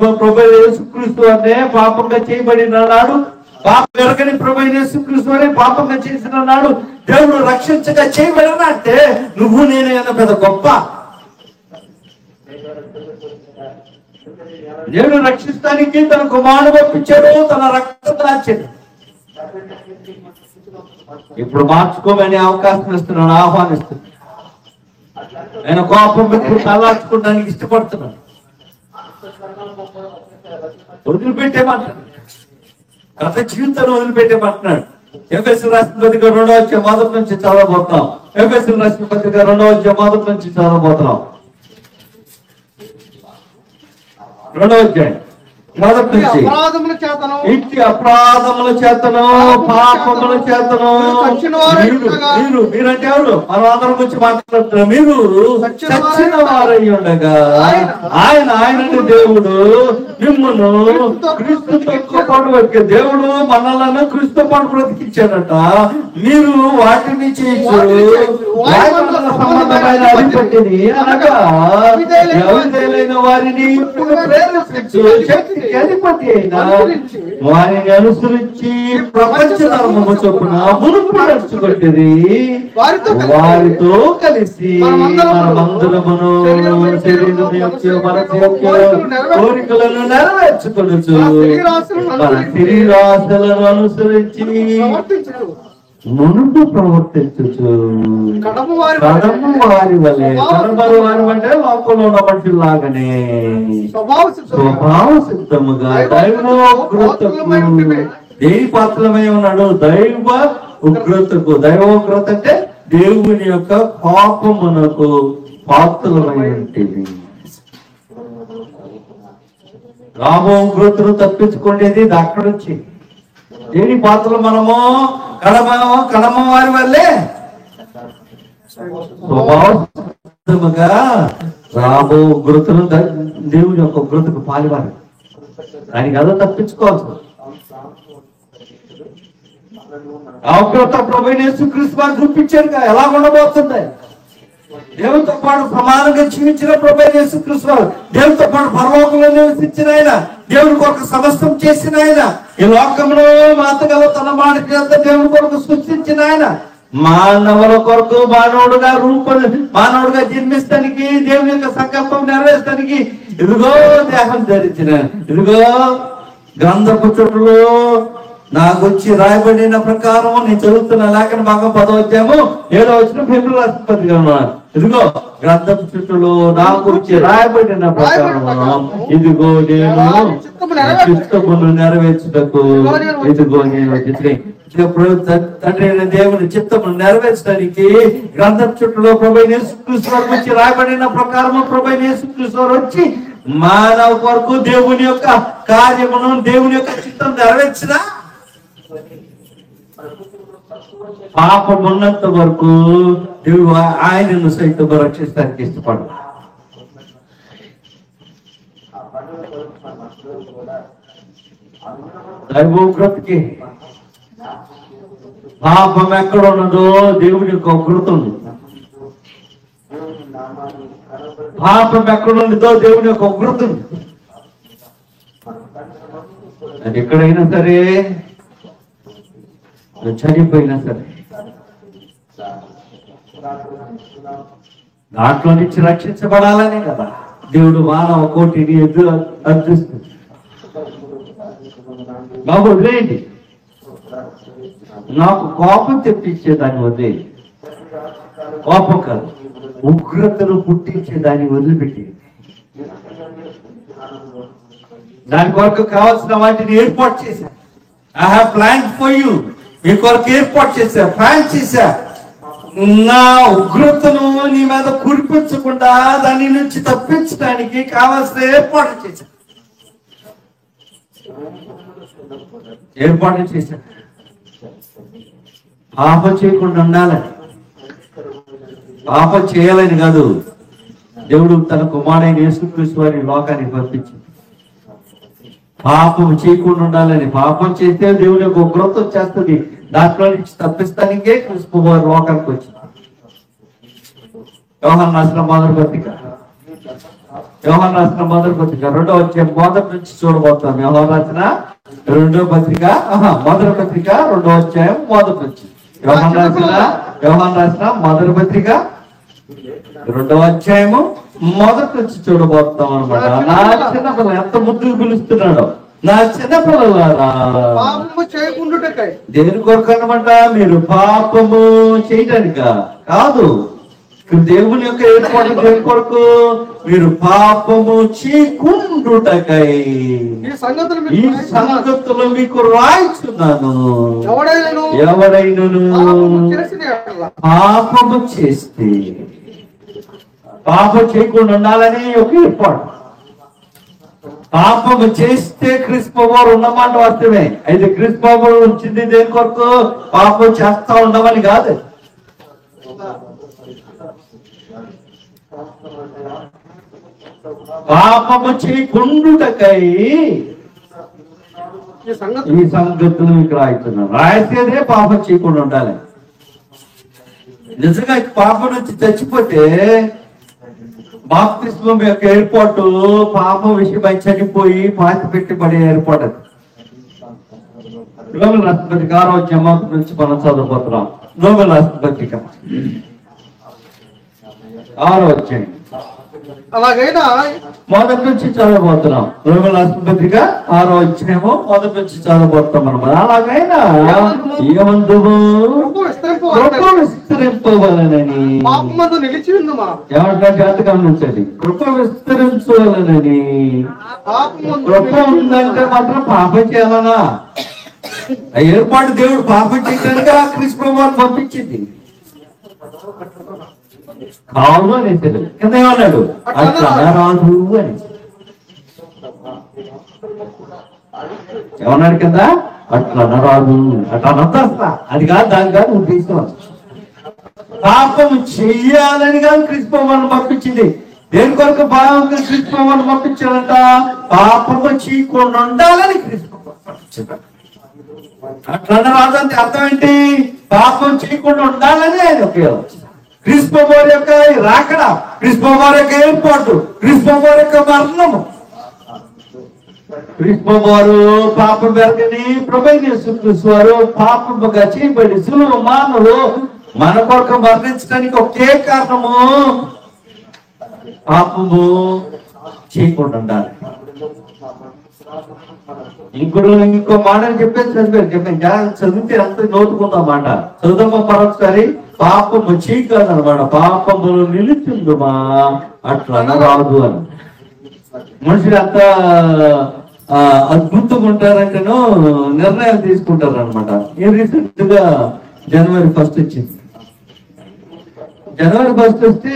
Speaker 1: ప్రభువైన యేసుక్రీస్తు వారే పాపంగా చేయబడిన నాడు, పాపం ఎరగని ప్రభువైన యేసుక్రీస్తు వారే పాపంగా చేసిన నాడు దేవుడు రక్షించగా చేయబడిన అంటే నువ్వు నేనేనా పెద్ద గొప్ప? దేవుడు రక్షిస్తానికి తన కుమారుడు పంపించాడు, తన రక్తం దాచాడు. ఇప్పుడు మార్చుకోమని అవకాశం ఇస్తున్నాను, ఆహ్వానిస్తున్నాను. ఆయన కోపం పెట్టి తలార్చుకోవడానికి ఇష్టపడుతున్నాడు. వదిలిపెట్టేమంటున్నాడు, గత జీవితాన్ని వదిలిపెట్టేమంటున్నాడు. ఎఫెసీయులకు రాసిన పత్రిక 2వ అధ్యాయం మొదటి నుంచి చదవబోతున్నాం. ఎఫెసీయులకు రాసిన పత్రిక 2వ అధ్యాయం మొదటి నుంచి చదవబోతున్నాం. 2వ అధ్యాయం మొదటి నుంచి. ఇట్టి అపరాధముల చేతను పాపముల చేతను మీరంటే ఎవరు? మనం అందరం గురించి మాట్లాడుతున్నాం. మీరు చచ్చిన వారై ఉండగా ఆయన దేవుడు మిమ్మల్ని క్రీస్తుతో పాటు బతికే దేవుడు మనలను క్రీస్తుతో పాటు బ్రతికించాడట. మీరు వాటిని చేయొచ్చు సంబంధమైన అధిపతిని అనగా ఎవరైన వారిని ప్రేరేపించు శక్తి అధిపతి అయినా వారిని అనుసరించి ప్రపంచ ధర్మము చొప్పున మునుపు నడుచుకుంటుంది. వారితో కలిసి మనమందరమును శరీరం యొక్క మనసు యొక్క కోరికలను నెరవేర్చుకొనొచ్చు. మన శరీరాశలను అనుసరించి మునుపు ప్రవర్తించు కడము వారి వలె. కడమరు వారి అంటే లోకంలో ఉన్న మనుషుల్లాగానే స్వభావ సిద్ధముగా దైవోగ్రతకు దేని పాత్రమై ఉన్నాడు. దైవ ఉగ్రతకు, దైవ ఉగ్రత అంటే దేవుని యొక్క పాపమునకు పాత్రమై ఉంటుంది. రామ ఉగ్రతను తప్పించుకునేది అక్కడ నుంచి. దేని పాత్రలు మనము కడమ వారి వల్లే స్వభావముగా రాబో ఉగ్రతను దేవుని యొక్క ఉగ్రతకు పాలివారు. దానికి అదో తప్పించుకోవాల్సి ఆ ఉగ్రత ప్రభువైన యేసుక్రీస్తు వారు చూపించారు ఎలా ఉండబోతుంది. దేవునితో పాటు సమానంగా జీవించిన ప్రభువైన యేసుక్రీస్తు వారు, దేవునితో పాటు పరలోకంలో నివసించిన ఆయన, దేవుని కొరకు సమస్తం చేసిన ఆయన, ఈ లోకంలో మాతగల తన మాటకి దేవుని కొరకు సృష్టించిన ఆయన, మానవుల కొరకు మానవుడుగా జన్మిస్తానికి, దేవుని యొక్క సంకల్పం నెరవేర్చడానికి ఇదిగో దేహం ధరించిన, ఇదిగో గ్రంథపు చుట్టూ నా గురించి రాయబడిన ప్రకారం నేను చదువుతున్న లేఖన భాగం 10వ అధ్యాయము 7వ వచనం ఫిబ్రవరి రాష్ట్రపతిగా ఉన్నాను. ఇదిగో గ్రంథపు చుట్టూ నా గురించి రాయబడిన ప్రకారం ఇదిగో నేను చిత్తమును నెరవేర్చుటకు ఇదిగో నేను తండ్రి అయిన దేవుని చిత్తమును నెరవేర్చడానికి గ్రంథపు చుట్టూ ప్రభువైన యేసుక్రీస్తు వారి గురించి రాయబడిన ప్రకారం ప్రభువైన యేసుక్రీస్తు వారు వచ్చి మానవ కొరకు దేవుని యొక్క కార్యమును, దేవుని యొక్క చిత్తం నెరవేర్చిన పాపం ఉన్నంత వరకు దేవుడు ఆయనను సైతం రక్షిస్తానికి ఇష్టపడు. దైవోగ్రతకి పాపం ఎక్కడ ఉన్నదో దేవుని యొక్క ఉగ్రత ఉంది. పాపం ఎక్కడుందో దేవుని యొక్క ఉగ్రత ఉంది. అది ఎక్కడైనా సరే, చనిపోయినా సరే దాంట్లో నుంచి రక్షించబడాలనే కదా దేవుడు మానవ కోటిని అర్జిస్తుంది. బాబు వదిలేయండి, నాకు కోపం తెప్పించేదాన్ని వదిలేయండి. కోపం కాదు, ఉగ్రతను పుట్టించేదాన్ని వదిలిపెట్టి దాని కొరకు కావాల్సిన వాటిని ఏర్పాటు చేశా. I have plan for you, మీ కొరకు ఏర్పాటు చేశా, ప్లాన్ చేశా. నా ఉగ్రతను నీ మీద కురిపించకుండా దాని నుంచి తప్పించడానికి కావాల్సిన ఏర్పాటు చేశా. పాపం చేయకుండా ఉండాలని, పాపం చేయాలని కాదు. దేవుడు తన కుమారుడైన యేసుక్రీస్తు వారి లోకానికి పంపించింది పాపం చేయకుండా ఉండాలని. పాపం చేస్తే దేవుని యొక్క ఉగ్రత వచ్చేస్తుంది. దాంట్లో నుంచి తప్పిస్తానికే క్రీస్తు వారి లోకానికి వచ్చింది. యోహాను రాసిన మొదటి పత్రిక 2వ అధ్యాయం మొదటి నుంచి చూడబోతాం. యోహాను రాసిన 2వ పత్రిక మొదటి పత్రిక 2వ అధ్యాయం మొదటి నుంచి. యోహాను రాసిన మొదటి పత్రిక 2వ అధ్యాయము మొదటి నుంచి చూడబోతాం అనమాట. నా చిన్నపిల్ల ఎంత ముద్దుగా పిలుస్తున్నాడో, నా చిన్నపిల్లలారా
Speaker 2: పాపము చేయకుండుటకై.
Speaker 1: దేని కొరకు అనమాట? మీరు పాపము చేయడానిక కాదు, దేవుని యొక్క ఏర్పాటు దేని కొరకు? మీరు పాపము చేయకుండుటకై ఈ సంగతులు మీకు రాయిస్తున్నాను. ఎవడైనను పాపము చేస్తే, పాపం చేయకుండా ఉండాలని ఒక ఏర్పాటు. పాపము చేస్తే క్రీస్తు వారు ఉన్నమాట వాస్తవమే. అయితే క్రీస్తు వారు వచ్చింది దేని కొరకు? పాపం చేస్తా ఉండమని కాదు. పాపము చేయకుండుటకై ఈ సంగతులు మీకు రాయిస్తున్నాను. రాయితేనే పాపం చేయకుండా ఉండాలి. నిజంగా పాపం నుంచి చచ్చిపోతే బాప్తిస్మం యొక్క ఏర్పాటు పాపం విషయమై చనిపోయి పాతి పెట్టి పడే ఏర్పాటు. రోమిల రాసిన పత్రిక 6వ అధ్యాయం నుంచి మనం చదవబోతున్నాం. రోమిల రాసిన పత్రిక 6వ అధ్యాయం
Speaker 2: అలాగైనా
Speaker 1: మొదటి నుంచి చదవబోతున్నాం. రోమిల రాసిన పత్రిక 6వ అధ్యాయము మొదటి నుంచి చదవబోతాం మనం. అలాగైనా ఏమందుము కృప విస్తరింపవలనని,
Speaker 2: పాపమందు నిలిచి ఉందుమా.
Speaker 1: ఎవరిగా జాతి గమనించండి. కృప విస్తరించవలనని. కృప ఉందంటే మాత్రం పాపం చేయాలనా? ఆ ఏర్పాటు దేవుడు పాపం చేయడానికి ఆ క్రీస్తు ప్రభువుని పంపించింది కాదు అని తెలియదు. కింద ఏమన్నాడు? అట్లా రాదు అని ఏమన్నాడు కింద? అట్లా రాదు, అట్లా అనొస్తా. అది కాదు, దాని కాదు ఉద్దేశం. పాపం చెయ్యాలని కాదు క్రీస్తు ప్రభువుని పంపించింది. దేని కొరకు క్రీస్తు ప్రభువుని పంపించాడంట? పాపము చేయకుండా ఉండాలని క్రీస్తు ప్రభువుని పంపించాడు. అట్లా రాదు అంటే అర్థం ఏంటి? పాపం చేయకుండా ఉండాలని ఆయన ఉపయోగం. క్రీస్తు ప్రభువు యొక్క రాకడ, క్రీస్తు ప్రభువు యొక్క ఏర్పాటు, క్రీస్తు ప్రభువు యొక్క మరణము. క్రీస్తు ప్రభువు పాపం పెరగని ప్రభు వారు పాపముగా చేయబడి సులువ మానవులు మన కొరకు మరణించడానికి ఒకే కారణము పాపము చేయకుండా ఉండాలి. ఇంకో మాట చెప్పేసి చెప్పాను. చదివితే అంత నోటుకుందా మాట చదువుతామా మరొకసారి. పాపము చేయకాదనమాట, పాపములు నిలుచుందుమా అట్లా రాదు అని. మనుషులు అంత అద్భుతంగా ఉంటారంటేనో నిర్ణయాలు తీసుకుంటారు అనమాట. ఈ రీసెంట్ గా జనవరి 1 వచ్చింది. జనవరి 1 వస్తే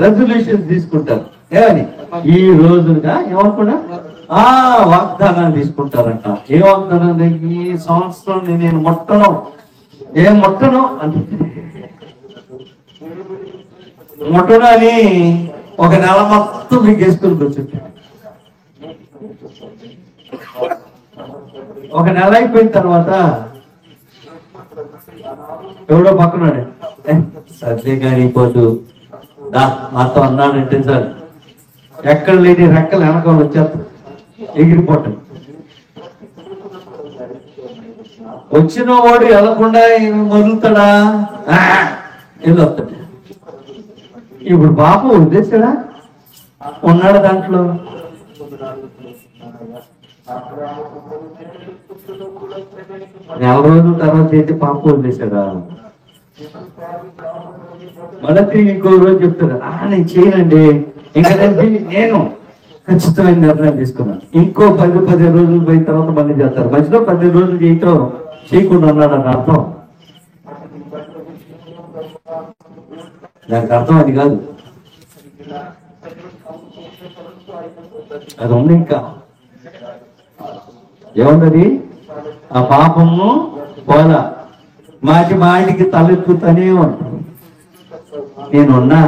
Speaker 1: రెజల్యూషన్ తీసుకుంటారు. ఏమని? ఈ రోజుగా ఏమనుకున్నా వాగ్దానాలు తీసుకుంటారంట. ఏ వాగ్దానాలు? ఈ సంవత్సరం నేను ముట్టను అంటే ముట్టను అని ఒక నెల మొత్తం మీకు వేసుకుని కూర్చుంటారు. ఒక నెల అయిపోయిన తర్వాత ఎవడో పక్కనాడు, సర్లే కానీ పోతూ నాతో అన్నాడంటే సార్ ఎక్కడ లేని రెక్కలు వెనకాల వచ్చేస్తారు, ఎగిరిపోతాడు. వచ్చిన వాడు వెళ్ళకుండా మొదలుతాడా? వెళ్ళొస్తాడు. ఇప్పుడు పాపం వదిలేసాడా? ఉన్నాడు దాంట్లో. నెల రోజుల తర్వాత అయితే పాపం వదిలేశాడా? మళ్ళీ తిరిగి ఇంకో రోజు చెప్తాడు, నేను చేయనండి, ఇంకా నేను ఖచ్చితమైన నిర్ణయం తీసుకున్నాను. ఇంకో 10 రోజులు పోయిన తర్వాత మళ్ళీ చేస్తారు. మధ్యలో 10 రోజులు చేయకుండా ఉన్నాడు అని అర్థం. దానికి అర్థం అది కాదు, అది ఉంది. ఇంకా ఏమున్నది? ఆ పాపము పోలా, మాటికి తలెత్తుతూనే ఉంటాం. నేనున్నా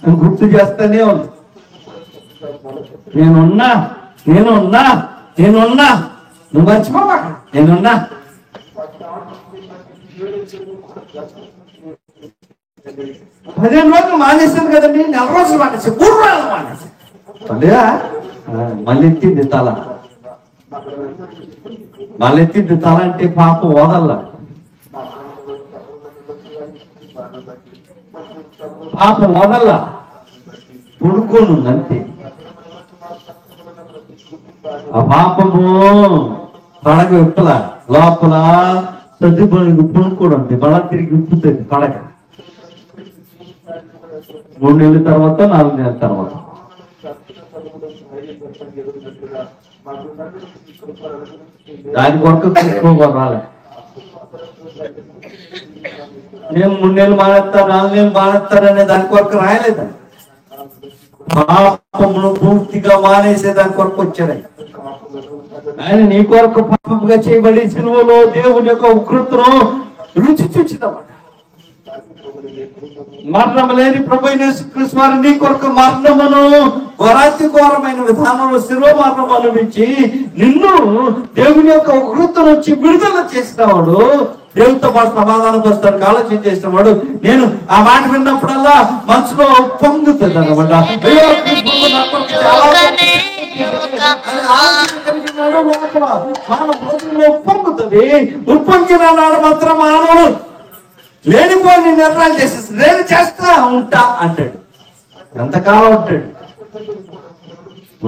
Speaker 1: అని గుర్తు చేస్తానే ఉంది. నేనున్నా నువ్వు మర్చిపోవా, నేనున్నా. 15 రోజులు మానేసాను కదండి, 4 రోజులు మానేసి 3 రోజులు మానేసి మళ్ళీ ఎత్తింది తల. అంటే పాపం వదల్లా, పాపం వదల్లా, పుడుకోను అంతే. ఆ పాపము పడగ విప్పల లోపల సర్దిపడికి పుణుకోడు అంతే. మళ్ళా తిరిగి విప్పుతుంది పడగ. 3 నెలల తర్వాత 4 నెలల తర్వాత దాని కొరకు తీసుకోవాలి. నేను 3 నెలలు మానేస్తాను, 4 నెలలు మానేస్తాననే దాని కొరకు రాయలేదు. పాపమును పూర్తిగా మానేసే దాని కొరకు వచ్చాడు ఆయన. నీ కొరకు పాపముగా చేయబడి సిలువలో దేవుని యొక్క ఉగ్రతను రుచి చూచినమాట. మరణం లేని ప్రభువైన యేసుక్రీస్తు వారు నీ కొరకు మరణమును ఘోరాతి ఘోరమైన విధానంలో శిలువ మరణం అనుభవించి నిన్ను దేవుని యొక్క ఉగ్రతను వచ్చి విడుదల చేసినవాడు, దేవునితో పాటు సమాధానం వస్తానికి ఆలోచన చేసిన వాడు. నేను ఆ మాట విన్నప్పుడల్లా మనసులో పొంగుతుంది అనమాట. పొంగుతుంది. ఉప్పొంగిన నాడు మాత్రం మానవుడు లేనిపోని నిర్ణయాలు చేసేసి నేను చేస్తా ఉంటా అంటాడు. ఎంతకాలం ఉంటాడు?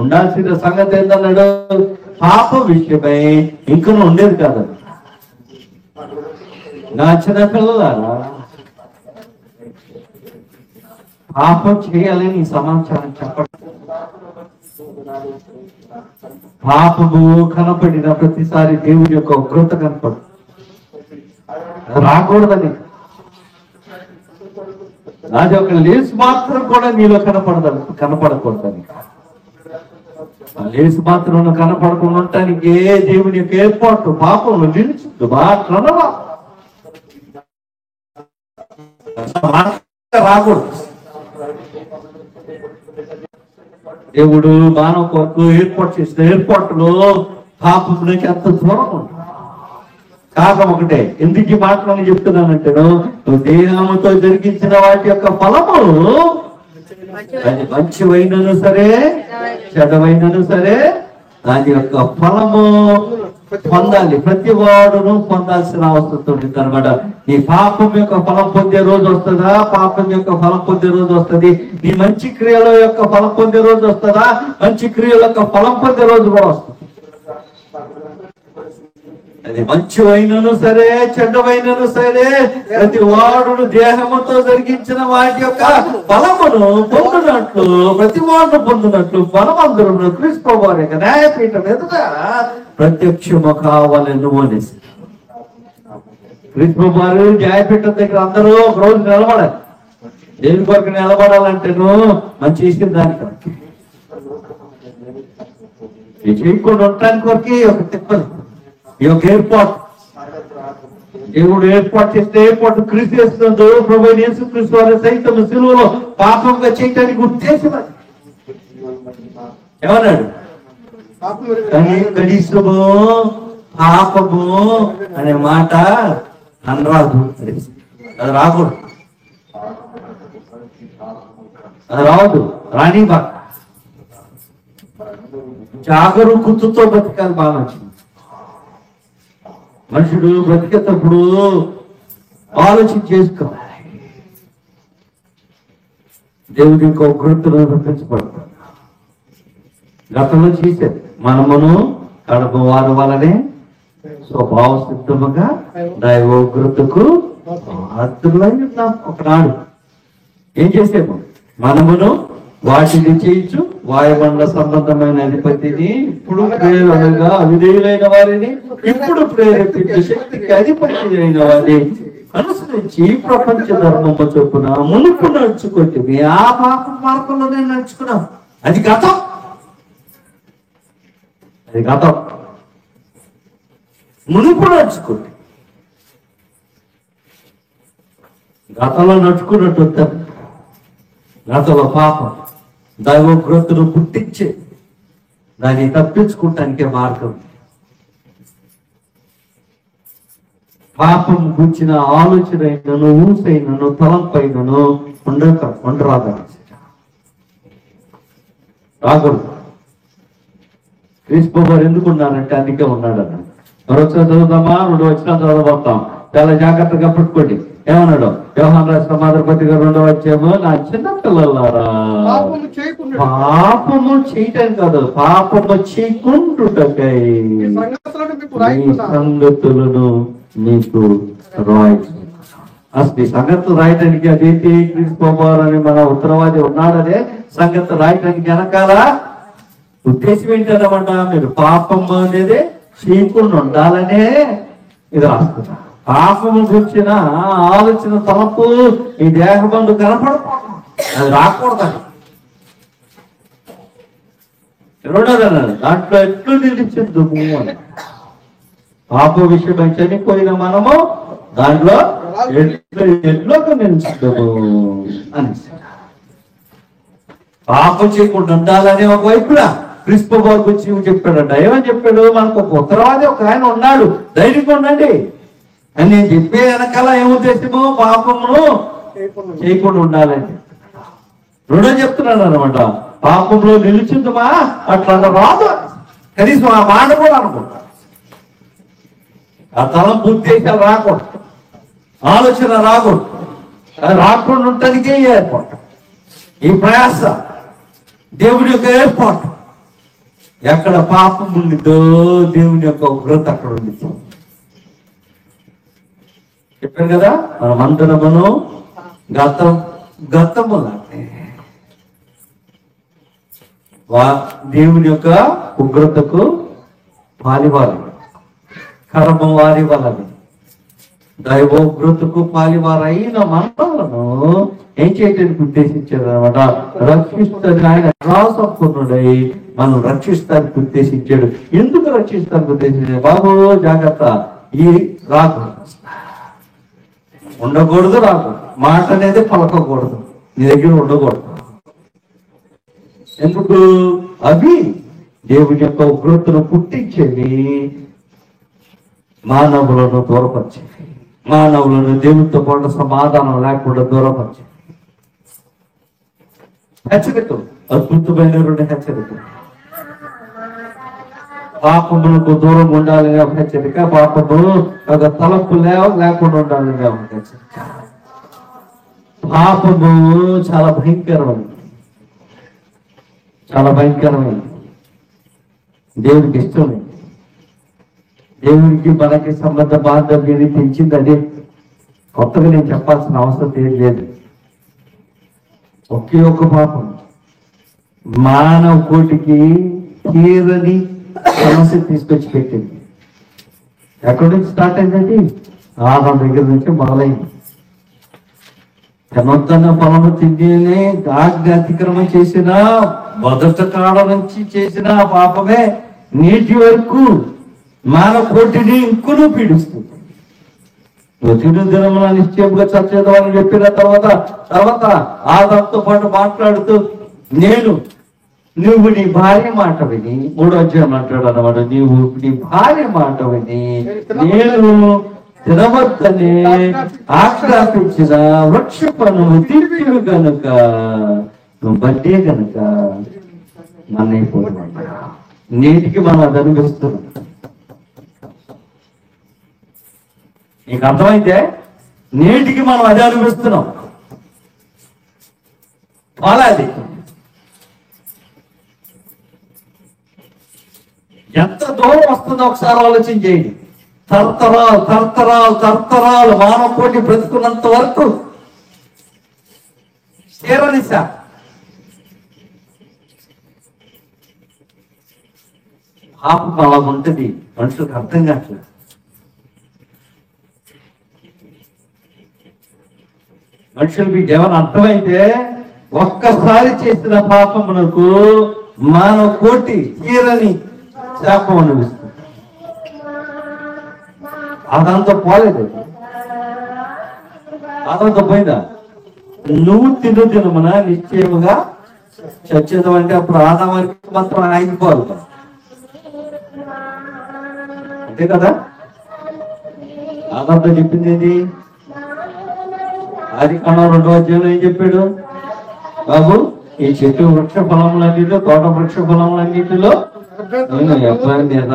Speaker 1: ఉండాల్సిన సంగతి ఏంటన్నాడు? పాప విషయమై ఇంకనూ ఉండేది కాదు. నా చిన్న పిల్లలారా, పాపం చేయాలని ఈ సమాచారం చెప్పండి. పాపము కనపడిన ప్రతిసారి దేవుడి యొక్క ఉగ్రత కనపడు రాకూడదని. అది ఒక లేసు మాత్రం కూడా నీలో కనపడకూడదని. లేసు మాత్రం కనపడకుండా ఉండటానికి దేవుని యొక్క ఏర్పాటు పాపంలో నిలుచుంది. రాకూడదు. దేవుడు మానవ కొరకు ఏర్పాటు చేసిన ఏర్పాటులో పాపం నుంచి ఎంత దూరం ఉంటుంది. కారణం ఒకటే. ఎందుకు మాత్రం చెప్తున్నానంటాడు, నువ్వు దేహముతో జరిగించిన వాటి యొక్క ఫలము అది మంచివైనను సరే చెడవైనను సరే దాని యొక్క ఫలము పొందాలి. ప్రతి వాడును పొందాల్సిన అవసరం ఉంటుంది అనమాట. నీ పాపం యొక్క ఫలం పొందే రోజు వస్తుందా? పాపం యొక్క ఫలం పొందే రోజు వస్తుంది. నీ మంచి క్రియల యొక్క ఫలం పొందే రోజు వస్తుందా? మంచి క్రియల యొక్క ఫలం పొందే రోజు కూడా వస్తుంది. అది మంచివైనను సరే చెడ్డవైనను సరే ప్రతి వాడును దేహముతో జరిగించిన వాటి యొక్క ఫలమును పొందినట్లు, ప్రతి వాడును పొందినట్లు ఫలమందరూ క్రీస్తు వారి యొక్క న్యాయపీఠం ఎదుట ప్రత్యక్షము కావాలను అనేసి. క్రీస్తు వారు న్యాయపీఠం దగ్గర అందరూ ఒక రోజు నిలబడాలి. దేని కొరకు నిలబడాలంటేను మంచి ఇచ్చిన దానికి చేయకుండా ఉండటానికి కొరకే ఒక తిప్పలు, ఈ యొక్క ఏర్పాటు దేవుడు ఏర్పాటు చేస్తే ఏర్పాటు క్రీస్తు చేస్తున్నాడు. ప్రభువైన యేసుక్రీస్తు వారి సైతం సిలువలో పాపంగా చేయడానికి ఉద్దేశం అది. ఏమన్నాడు? కనీసము పాపము అనే మాట అనరాదు. అది రాకూడదు, అది రావద్దు, రాని బాగా జాగరూకతతో బతకాలి. బాగా వచ్చింది. మనుషుడు బ్రతికేటప్పుడు ఆలోచన చేసుకోవాలి. దేవుడి యొక్క ఉగ్రతను రప్పించబడతాడు. గతంలో చేశారు, మనమును కడప వారి వలనే స్వభావ సిద్ధముగా దైవోగ్రతకు ఆతులై ఉన్నాం. ఒకనాడు ఏం చేసేము? మనమును వాటిని చేయించు వాయుమండల సంబంధమైన అధిపతిని, ఇప్పుడు ప్రేరణగా అవిధేయులైన వారిని, ఇప్పుడు ప్రేరేపించే శక్తికి అధిపతి అయిన వారిని అనుసరించి ప్రపంచ ధర్మము చొప్పున మునుపు నడుచుకుంటే ఆ పాప మార్గంలోనే నడుచుకున్నాం. అది గతం. మునుపు నడుచుకుంటే గతంలో నడుచుకున్నట్టు వద్దాం. గతంలో పాపం దైవోగ్రతను పుట్టించే దాన్ని తప్పించుకుంటానికే మార్గం. పాపం గుర్చిన ఆలోచన అయినను, ఊసైనను, తలంపైనను ఉండరాదు, రాకూడదు. క్రీస్తు వారు ఎందుకు ఉన్నారంటే అందుకే ఉన్నాడన్న. మరొకసారి చదువుతామా? 2 వచనాలు చదవబోతాం. చాలా జాగ్రత్తగా పట్టుకోండి. ఏమన్నాడు? యోహాను రాసిన మొదటి పత్రిక 2వ అధ్యాయము, నా చిన్న పిల్లలారా పాపము చేయటం కాదు, పాపము చేయకుండుటకై ఈ సంగతులను మీకు రాయించు. అసలు ఈ సంగతులు రాయటానికి అదేంటి? క్రీస్తు అని మన ఉత్తరవాది ఉన్నాడనే సంగతి రాయటానికి వెనకాల ఉద్దేశం ఏంటన్నమాట? మీరు పాపం అనేది చేయకుండా ఉండాలనే ఇది రాస్తున్నా. పాపము గురించిన ఆలోచన తలపు ఈ దేహబంధు కనపడకూడదు, అది రాకూడదు. రెండోది అన్నాడు, దాంట్లో ఎట్లు నిలిచిందుము అని. పాప విషయమై చనిపోయిన మనము దాంట్లో ఎట్లోకి నిలిచిందుము అని. పాపం చేయకుండా ఉండాలని ఒకవైపులా క్రీస్తు వారి గురించి చెప్పాడంట. ఏమని చెప్పాడు? మనకు ఒక ఉత్తరవాది ఒక ఆయన ఉన్నాడు, ధైర్యంగా ఉండండి అని నేను చెప్పే వెనకాల ఏముద్దేశమో పాపమును చేయకుండా ఉండాలని. రెండో చెప్తున్నాడు అనమాట, పాపంలో నిలిచిందమా అట్లా రాదు. కనీసం ఆ మాట కూడా అనుకుంటా. ఆ తలం ఉద్దేశాలు రాకూడదు, ఆలోచన రాకూడదు. అది రాకుండా ఉండటానికే ఏర్పాటు, ఈ ప్రయాస దేవుని యొక్క ఏర్పాటు. ఎక్కడ పాపం ఉండిదో దేవుని యొక్క ఉగ్రత అక్కడ ఉంది. చెప్పాను కదా, మనం అందరమును గతములానే దేవుని యొక్క ఉగ్రతకు పాలివారు, కర్మ వారి వలని దైవోగ్రతకు పాలివారైన మనలను ఏం చేయడానికి ఉద్దేశించారు అనమాట? రక్షిస్తానికి ఆయన సంపూర్ణుడై మనం రక్షిస్తానికి ఉద్దేశించాడు. ఎందుకు రక్షిస్తానికి ఉద్దేశించాడు? బాబు జాగ్రత్త, ఈ రాకూడదు, ఉండకూడదు, రాకూడదు, మాట అనేది పలకకూడదు, నీ దగ్గర ఉండకూడదు. ఎందుకు? అవి దేవుని యొక్క ఉగ్రతను పుట్టించేవి, మానవులను దూరపరిచేవి, మానవులను దేవునితో పాటు సమాధానం లేకుండా దూరపరిచేవి. హెచ్చరికలు, అద్భుతమైన 2 హెచ్చరికలు. పాపములకు దూరం ఉండాలనే ఒక హెచ్చరిక, పాపము ఒక తలపు లేకుండా ఉండాలనే ఒక హెచ్చరిక. పాపము చాలా భయంకరమైనది, చాలా భయంకరమైనది, దేవుడికి ఇష్టమైంది. దేవుడికి మనకి సంబంధ బాంధవ్యాన్ని పెంచింది అదే. కొత్తగా నేను చెప్పాల్సిన అవసరం ఏం లేదు. ఒకే ఒక పాపం మానవ కోటికి తీరని సమస్య తీసుకొచ్చి పెట్టింది. ఎక్కడి నుంచి స్టార్ట్ అయిందండి? ఆదాం దగ్గర నుంచి మొదలైంది. తనొద్దన్న పొలము తిండినే ఆజ్ఞ అతిక్రమం చేసిన మొదటి కాడ నుంచి చేసిన పాపమే నేటి వరకు మానవ కోటిని ఇంకును పీడిస్తుంది. ప్రతిని దినమున నిశ్చయంగా చచ్చేదామని చెప్పిన తర్వాత ఆదాంతో పాటు మాట్లాడుతూ నువ్వు నీ భార్య మాట విని, 3వ అధ్యాయం అంటాడు అన్నమాట, నీవు నీ భార్య మాట విని నేను తినవద్దనే ఆజ్ఞాపించిన వృక్షపను తిరిగి గనుక నువ్వు బట్టే గనుక నన్నైపోతున్నా. నేటికి మనం అది అనిపిస్తున్నాం. నీకు అర్థమైతే నేటికి మనం అదే అనిపిస్తున్నాం. అలా అది ఎంత దూరం వస్తుందో ఒకసారి ఆలోచన చేయండి. తరతరాలు తరతరాలు తరతరాలు మానవ కోటి బ్రతుకున్నంత వరకు స్థిరనిశ. పాపం అలా ఉంటుంది, మనుషులకు అర్థం కావట్లేదు. మనుషులకి ఏమైనా అర్థమైతే ఒక్కసారి చేసిన పాపమునకు మానవ కోటి తీరని శాపం అనిపిస్తుంది. అదంతా పోలేదు, అదంతా పోయిందా? నువ్వు తినమున నిశ్చయముగా చచ్చేదం అంటే అప్పుడు ఆదామానికి మాత్రం ఆగిపోవాలి, అంతే కదా? ఆదాంతో చెప్పింది ఏంటి? ఆది కాండం 2వ అధ్యాయంలో ఏం చెప్పాడు? బాబు, ఈ చెట్టు వృక్ష ఫలములన్నిటిలో, తోట వృక్ష ఫలములన్నిటిలో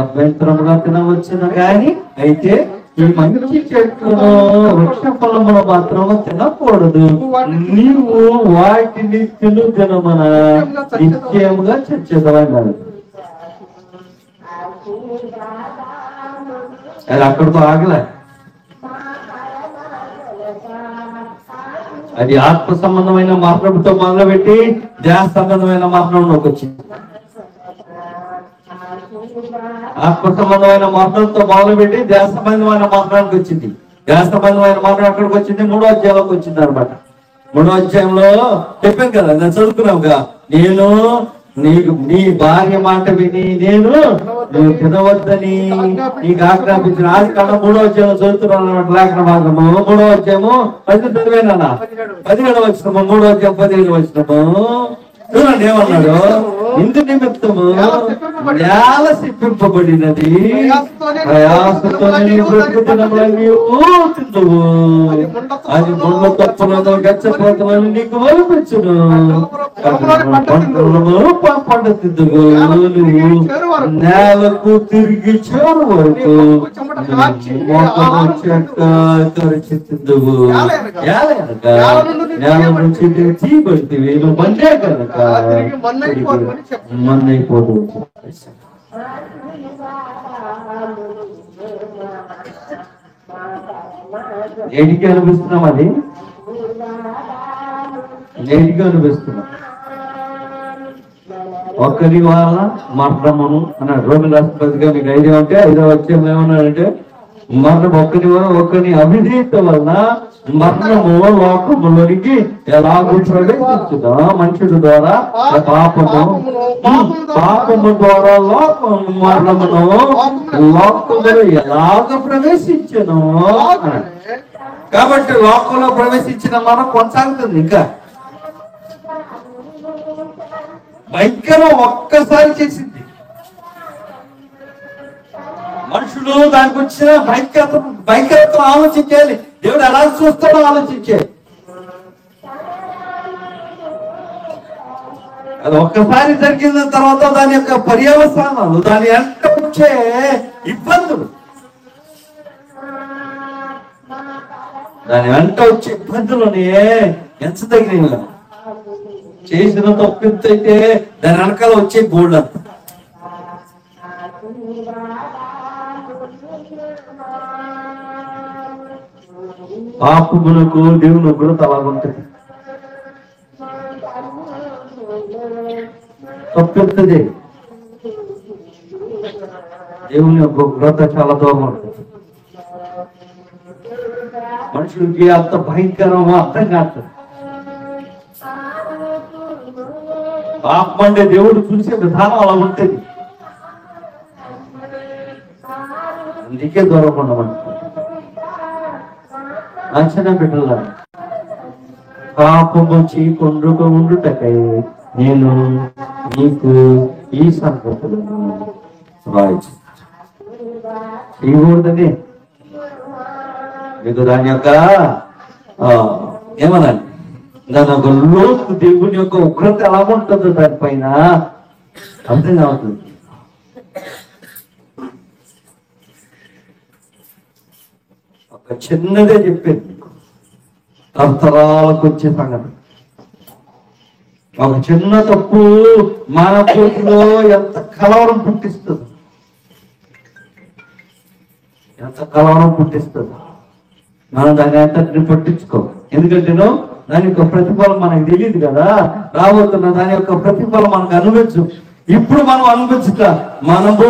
Speaker 1: అభ్యంతరముగా తినవచ్చును కానీ అయితే ఈ మంచి చెట్టును వృక్ష ఫలముల మాత్రము తినకూడదు. నీవు వాటిని తినమున నిశ్చయముగా చచ్చేదవన్నాడు. అది అక్కడితో ఆగలే. అది ఆత్మ సంబంధమైన మార్గంతో మొదలుపెట్టి దేహ సంబంధమైన మార్గంలోకి వచ్చింది. ఆత్మ సంబంధమైన మార్గంతో మొదలుపెట్టి దేహ సంబంధమైన మార్గానికి వచ్చింది. దేహ సంబంధమైన మార్గం ఎక్కడికి వచ్చింది? 3వ అధ్యాయంలోకి వచ్చింది అనమాట. 3వ అధ్యాయంలో చెప్పాను కదా, నేను చదువుకున్నావుగా, నేను నీ భార్య మాట విని నేను నువ్వు తినవద్దని నీకు ఆజ్ఞాపించిన. ఆది కాండం 3వ అధ్యాయంలో చదువుతున్నాను అనమాట. లేఖన భాగము 3వ అధ్యాయము 17 వచనము, 3వ అధ్యాయం 15 వచనము. చూడండి ఏమన్నాడు? ఇందు నిమిత్తము నేల సిప్పింపబడినది, ప్రయాసతో తిందువు, అది ముళ్ళ తప్పులను గచ్చపోతలను నీకు వలిపించును, పంట తిందువు, నేలకు తిరిగి చేరు వరకు తిందువు, నేల నుంచి తీయబడితే నువ్వు మండే కనుక మన్నైపోదు. నేటికి అనిపిస్తున్నాం, అది నేటికి అనిపిస్తున్నాం. ఒక్కరి వల్ల మరణమును అన్నాడు. రోమిల రాష్ట్రపతిగా మీకు ఐడియా ఉంటే 5వ అధ్యాయంలో ఏమన్నాడంటే, మరణం ఒక్కని అవిధేయత వలన మరణము లోకములోనికి ఎలాగూ ప్రవేశించుదా, మనుషుల ద్వారా పాపము ద్వారా మరణమును లోకములో ఎలాగ ప్రవేశించను. కాబట్టి లోకంలో ప్రవేశించిన మనం కొనసాగుతుంది. ఇంకా భయంకరం ఒక్కసారి చేసింది. మనుషులు దానికి వచ్చిన భయంకరత్వం ఆలోచించాలి. దేవుడు ఎలా చూస్తాడో ఆలోచించాలి. అది ఒక్కసారి జరిగిన తర్వాత దాని యొక్క పర్యవసానాలు, దాని వెంట వచ్చే ఇబ్బందులు, ఇబ్బందులని ఎంచదగిన చేసిన తప్పితే దాని వెనకాల వచ్చే గోల్డ్ అంత. పాపమునకు దేవుని ఉగ్రత అలాగుంటుంది. తప్పెత్తదే దేవుని యొక్క ఉగ్రత చాలా దూరం ఉంటుంది. మనుషులకి అంత భయంకరం అర్థం కాదు. పాపం అంటే దేవుడు చూసే విధానం అలా ఉంటుంది. అందుకే దూరం ఉండమంటారు. అంచనా బిడ్డల పాపము చేయకుండా ఉండుటకై నేను నీకు ఈ సంగతులను రాయించు. చేయకూడదని మీకు దాని యొక్క ఏమనాలి, దాని ఒక లోతు, దేవుని యొక్క ఉగ్రత ఎలా ఉంటుందో దానిపైన అర్థం కావుతుంది. ఒక చిన్నదే చెప్పేది, తరతరాలకు వచ్చే సంగతి. ఒక చిన్న తప్పు మన కోటిలో ఎంత కలవరం పుట్టిస్తుంది. ఎంత కలవరం పుట్టిస్తుంది. మనం దాన్ని అంతటిని పట్టించుకో. ఎందుకంటేనో దాని యొక్క ప్రతిఫలం మనకు తెలియదు కదా. రాబోతున్న దాని యొక్క ప్రతిఫలం మనకు అనుభవించు. ఇప్పుడు మనం అనుభవించుట, మనము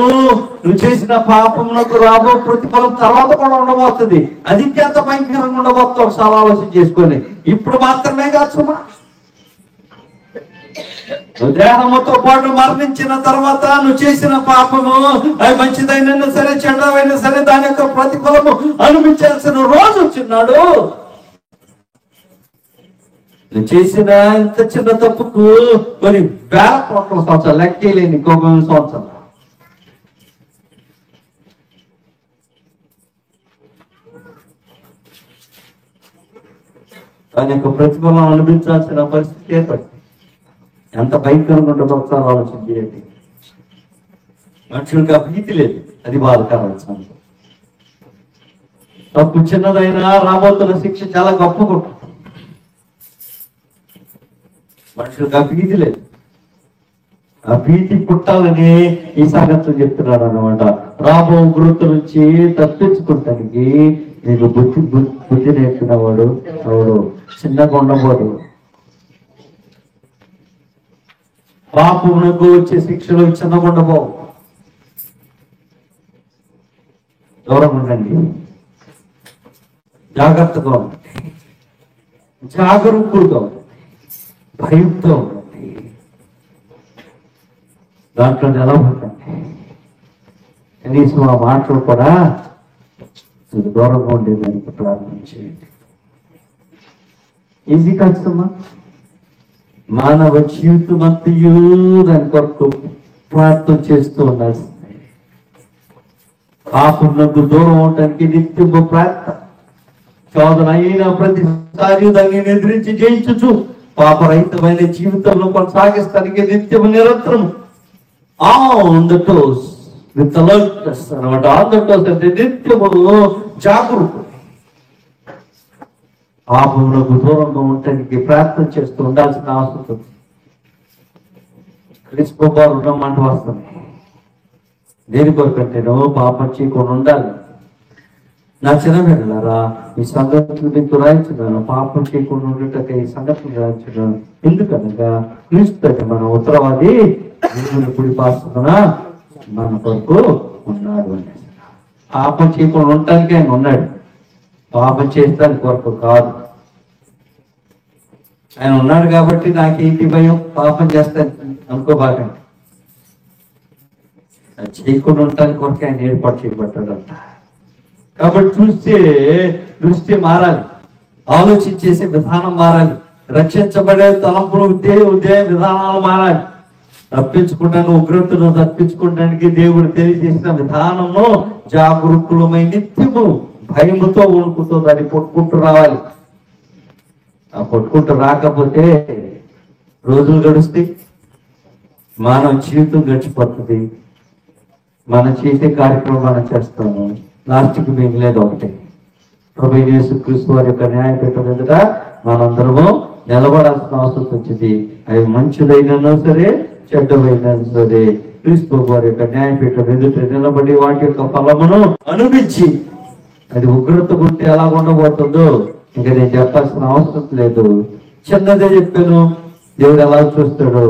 Speaker 1: నువ్వు చేసిన పాపములకు రాబో ప్రతిఫలం తర్వాత కూడా ఉండబోతుంది. అది ఎంత భయంకరంగా ఉండబోతుంది ఒకసారి ఆలోచన చేసుకొని. ఇప్పుడు మాత్రమే కాదు సుమా, దేహముతో పాటు మరణించిన తర్వాత నువ్వు చేసిన పాపము అది మంచిదైనా సరే చెడ్డమైనా సరే దాని యొక్క ప్రతిఫలము అనుభవించాల్సిన రోజు వచ్చినాడు. నువ్వు చేసిన ఇంత చిన్న తప్పుకు కొన్ని వేల కోట్ల సంవత్సరాలు, లెక్కలేని ఇంకొక సంవత్సరాలు. దాని యొక్క ప్రతిఫలం అనుభవించాల్సిన పరిస్థితి ఏర్పడింది. ఎంత భయంకరంగా ఉంటుందో ఒకసారి ఆలోచన చేయండి. మనుషులకు ఆ భీతి లేదు, అది బాధకరం. తప్పు చిన్నదైనా రాబోతున్న శిక్ష చాలా గొప్ప గొప్ప. మనుషులకు ఆ భీతి లేదు. ఆ భీతి పుట్టాలని ఈ సంగతులు చెప్తున్నాడు అనమాట. రాబో గురుతు నుంచి తప్పించుకుంటానికి నీకు బుద్ధి నేర్పిన వాడు ఎవడు చిన్నగా ఉండబోదు. పాపమునకు వచ్చే శిక్షలు చిన్నగా ఉండబో. దూరం ఉండండి, జాగ్రత్తగా ఉండండి, జాగరూకులుగా ఉండండి, భయంతో ఉండండి, దాంట్లో నిలబడండి. కనీసం ఆ మాటలు కూడా దూరంగా ఉండేదానికి ప్రార్థన చేయండి. ఈజీ కష్టమా? మానవ జీవితం అంతయు దాని కొరకు ప్రార్థన చేస్తూ ఉండాల్సింది. పాపమునకు దూరం అవటానికి నిత్యము ప్రార్థన. శోధన అయిన ప్రతిసారి దాన్ని ఎదిరించి జయించు పాపరహితమైన జీవితంలో కొనసాగిస్తానికి నిత్యము నిరంతరం on the toes with alertness అన్నమాట. ఆన్ ద టోస్ అంటే నిత్యము జాగరూకత. పాపములకు దూరంగా ఉండటానికి ప్రార్థన చేస్తూ ఉండాల్సిన అవసరం ఉంది. క్రీస్తువారు ఉన్నమాట వస్తుంది. దేని కొరకంటేనో పాపం చేయకుండా ఉండాలి. నా చిన్న బిడ్డలారా, ఈ సంగతులు మీకు రాయించున్నాను. పాపం చేయకుండా ఉండటం ఈ సంగతులు రాయించున్నాను. ఎందుకనగా క్రీస్తు మన ఉత్తరవాది కుడి పాస్తున్నా మన కొరకు ఉన్నాడు అని. పాపం చేయకుండా ఉండటానికి ఆయన ఉన్నాడు, పాపం చేస్తానికి కొరకు కాదు. ఆయన ఉన్నాడు కాబట్టి నాకేంటి భయం, పాపం చేస్తాను అనుకోబాకండి. చేయకుండా ఉండటానికి కొరకు ఆయన ఏర్పాటు చేయబడ్డాడంట. కాబట్టి దృష్టి మారాలి, ఆలోచించేసే విధానం మారాలి, రక్షించబడే తలంపులు ఉదయ విధానాలు మారాలి. తప్పించుకుంటాను ఉగ్రతను తప్పించుకోవడానికి దేవుడు తెలియజేసిన విధానము జాగరూకులమై నిత్యము భయముతో వణుకుతో దాన్ని కొట్టుకుంటూ రావాలి. ఆ కొట్టుకుంటూ రాకపోతే రోజులు గడుస్తాయి, మానవ జీవితం గడిచిపోతుంది. మనం చేసే కార్యక్రమం మనం చేస్తాము, లాస్ట్కి మిగిలేదు ఒకటే. ప్రభువైన యేసుక్రీస్తు వారి యొక్క న్యాయపీఠం ఎదుట మనందరము నిలబడాల్సిన అవసరం వచ్చింది. అవి మంచిదైనా సరే చెడ్డమైనా సరే క్రీస్తు వారి యొక్క న్యాయపీఠం ఎదుట నిలబడి వాటి యొక్క ఫలమును అనుభవించి, అది ఉగ్రత గుర్తి ఎలా ఉండబోతుందో ఇంకా నేను చెప్పాల్సిన అవసరం లేదు. చిన్నదే చెప్పాను. దేవుడు ఎలా చూస్తాడో,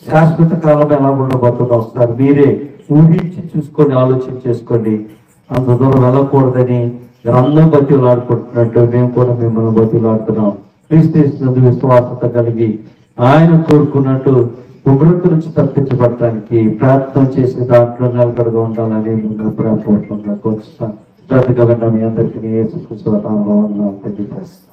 Speaker 1: శాశ్వత కాలం ఎలా ఉండబోతుందో ఒకసారి మీరే ఊహించి చూసుకొని ఆలోచన చేసుకోండి. అంత దూరం వెళ్ళకూడదని అందరూ బతిలాడుకుంటున్నట్టు మేము కూడా మిమ్మల్ని బతిలాడుతున్నాం. క్రీస్తు విశ్వాసత కలిగి ఆయన కోరుకున్నట్టు ఉగ్రత నుంచి తప్పించబడటానికి ప్రార్థన చేసి దాంట్లో నిలకడగా ఉండాలని ప్రార్థన కోరుతున్నాం. మీ అందరికీ యేసుక్రీస్తు నామమున తెలియజేస్తున్నాను.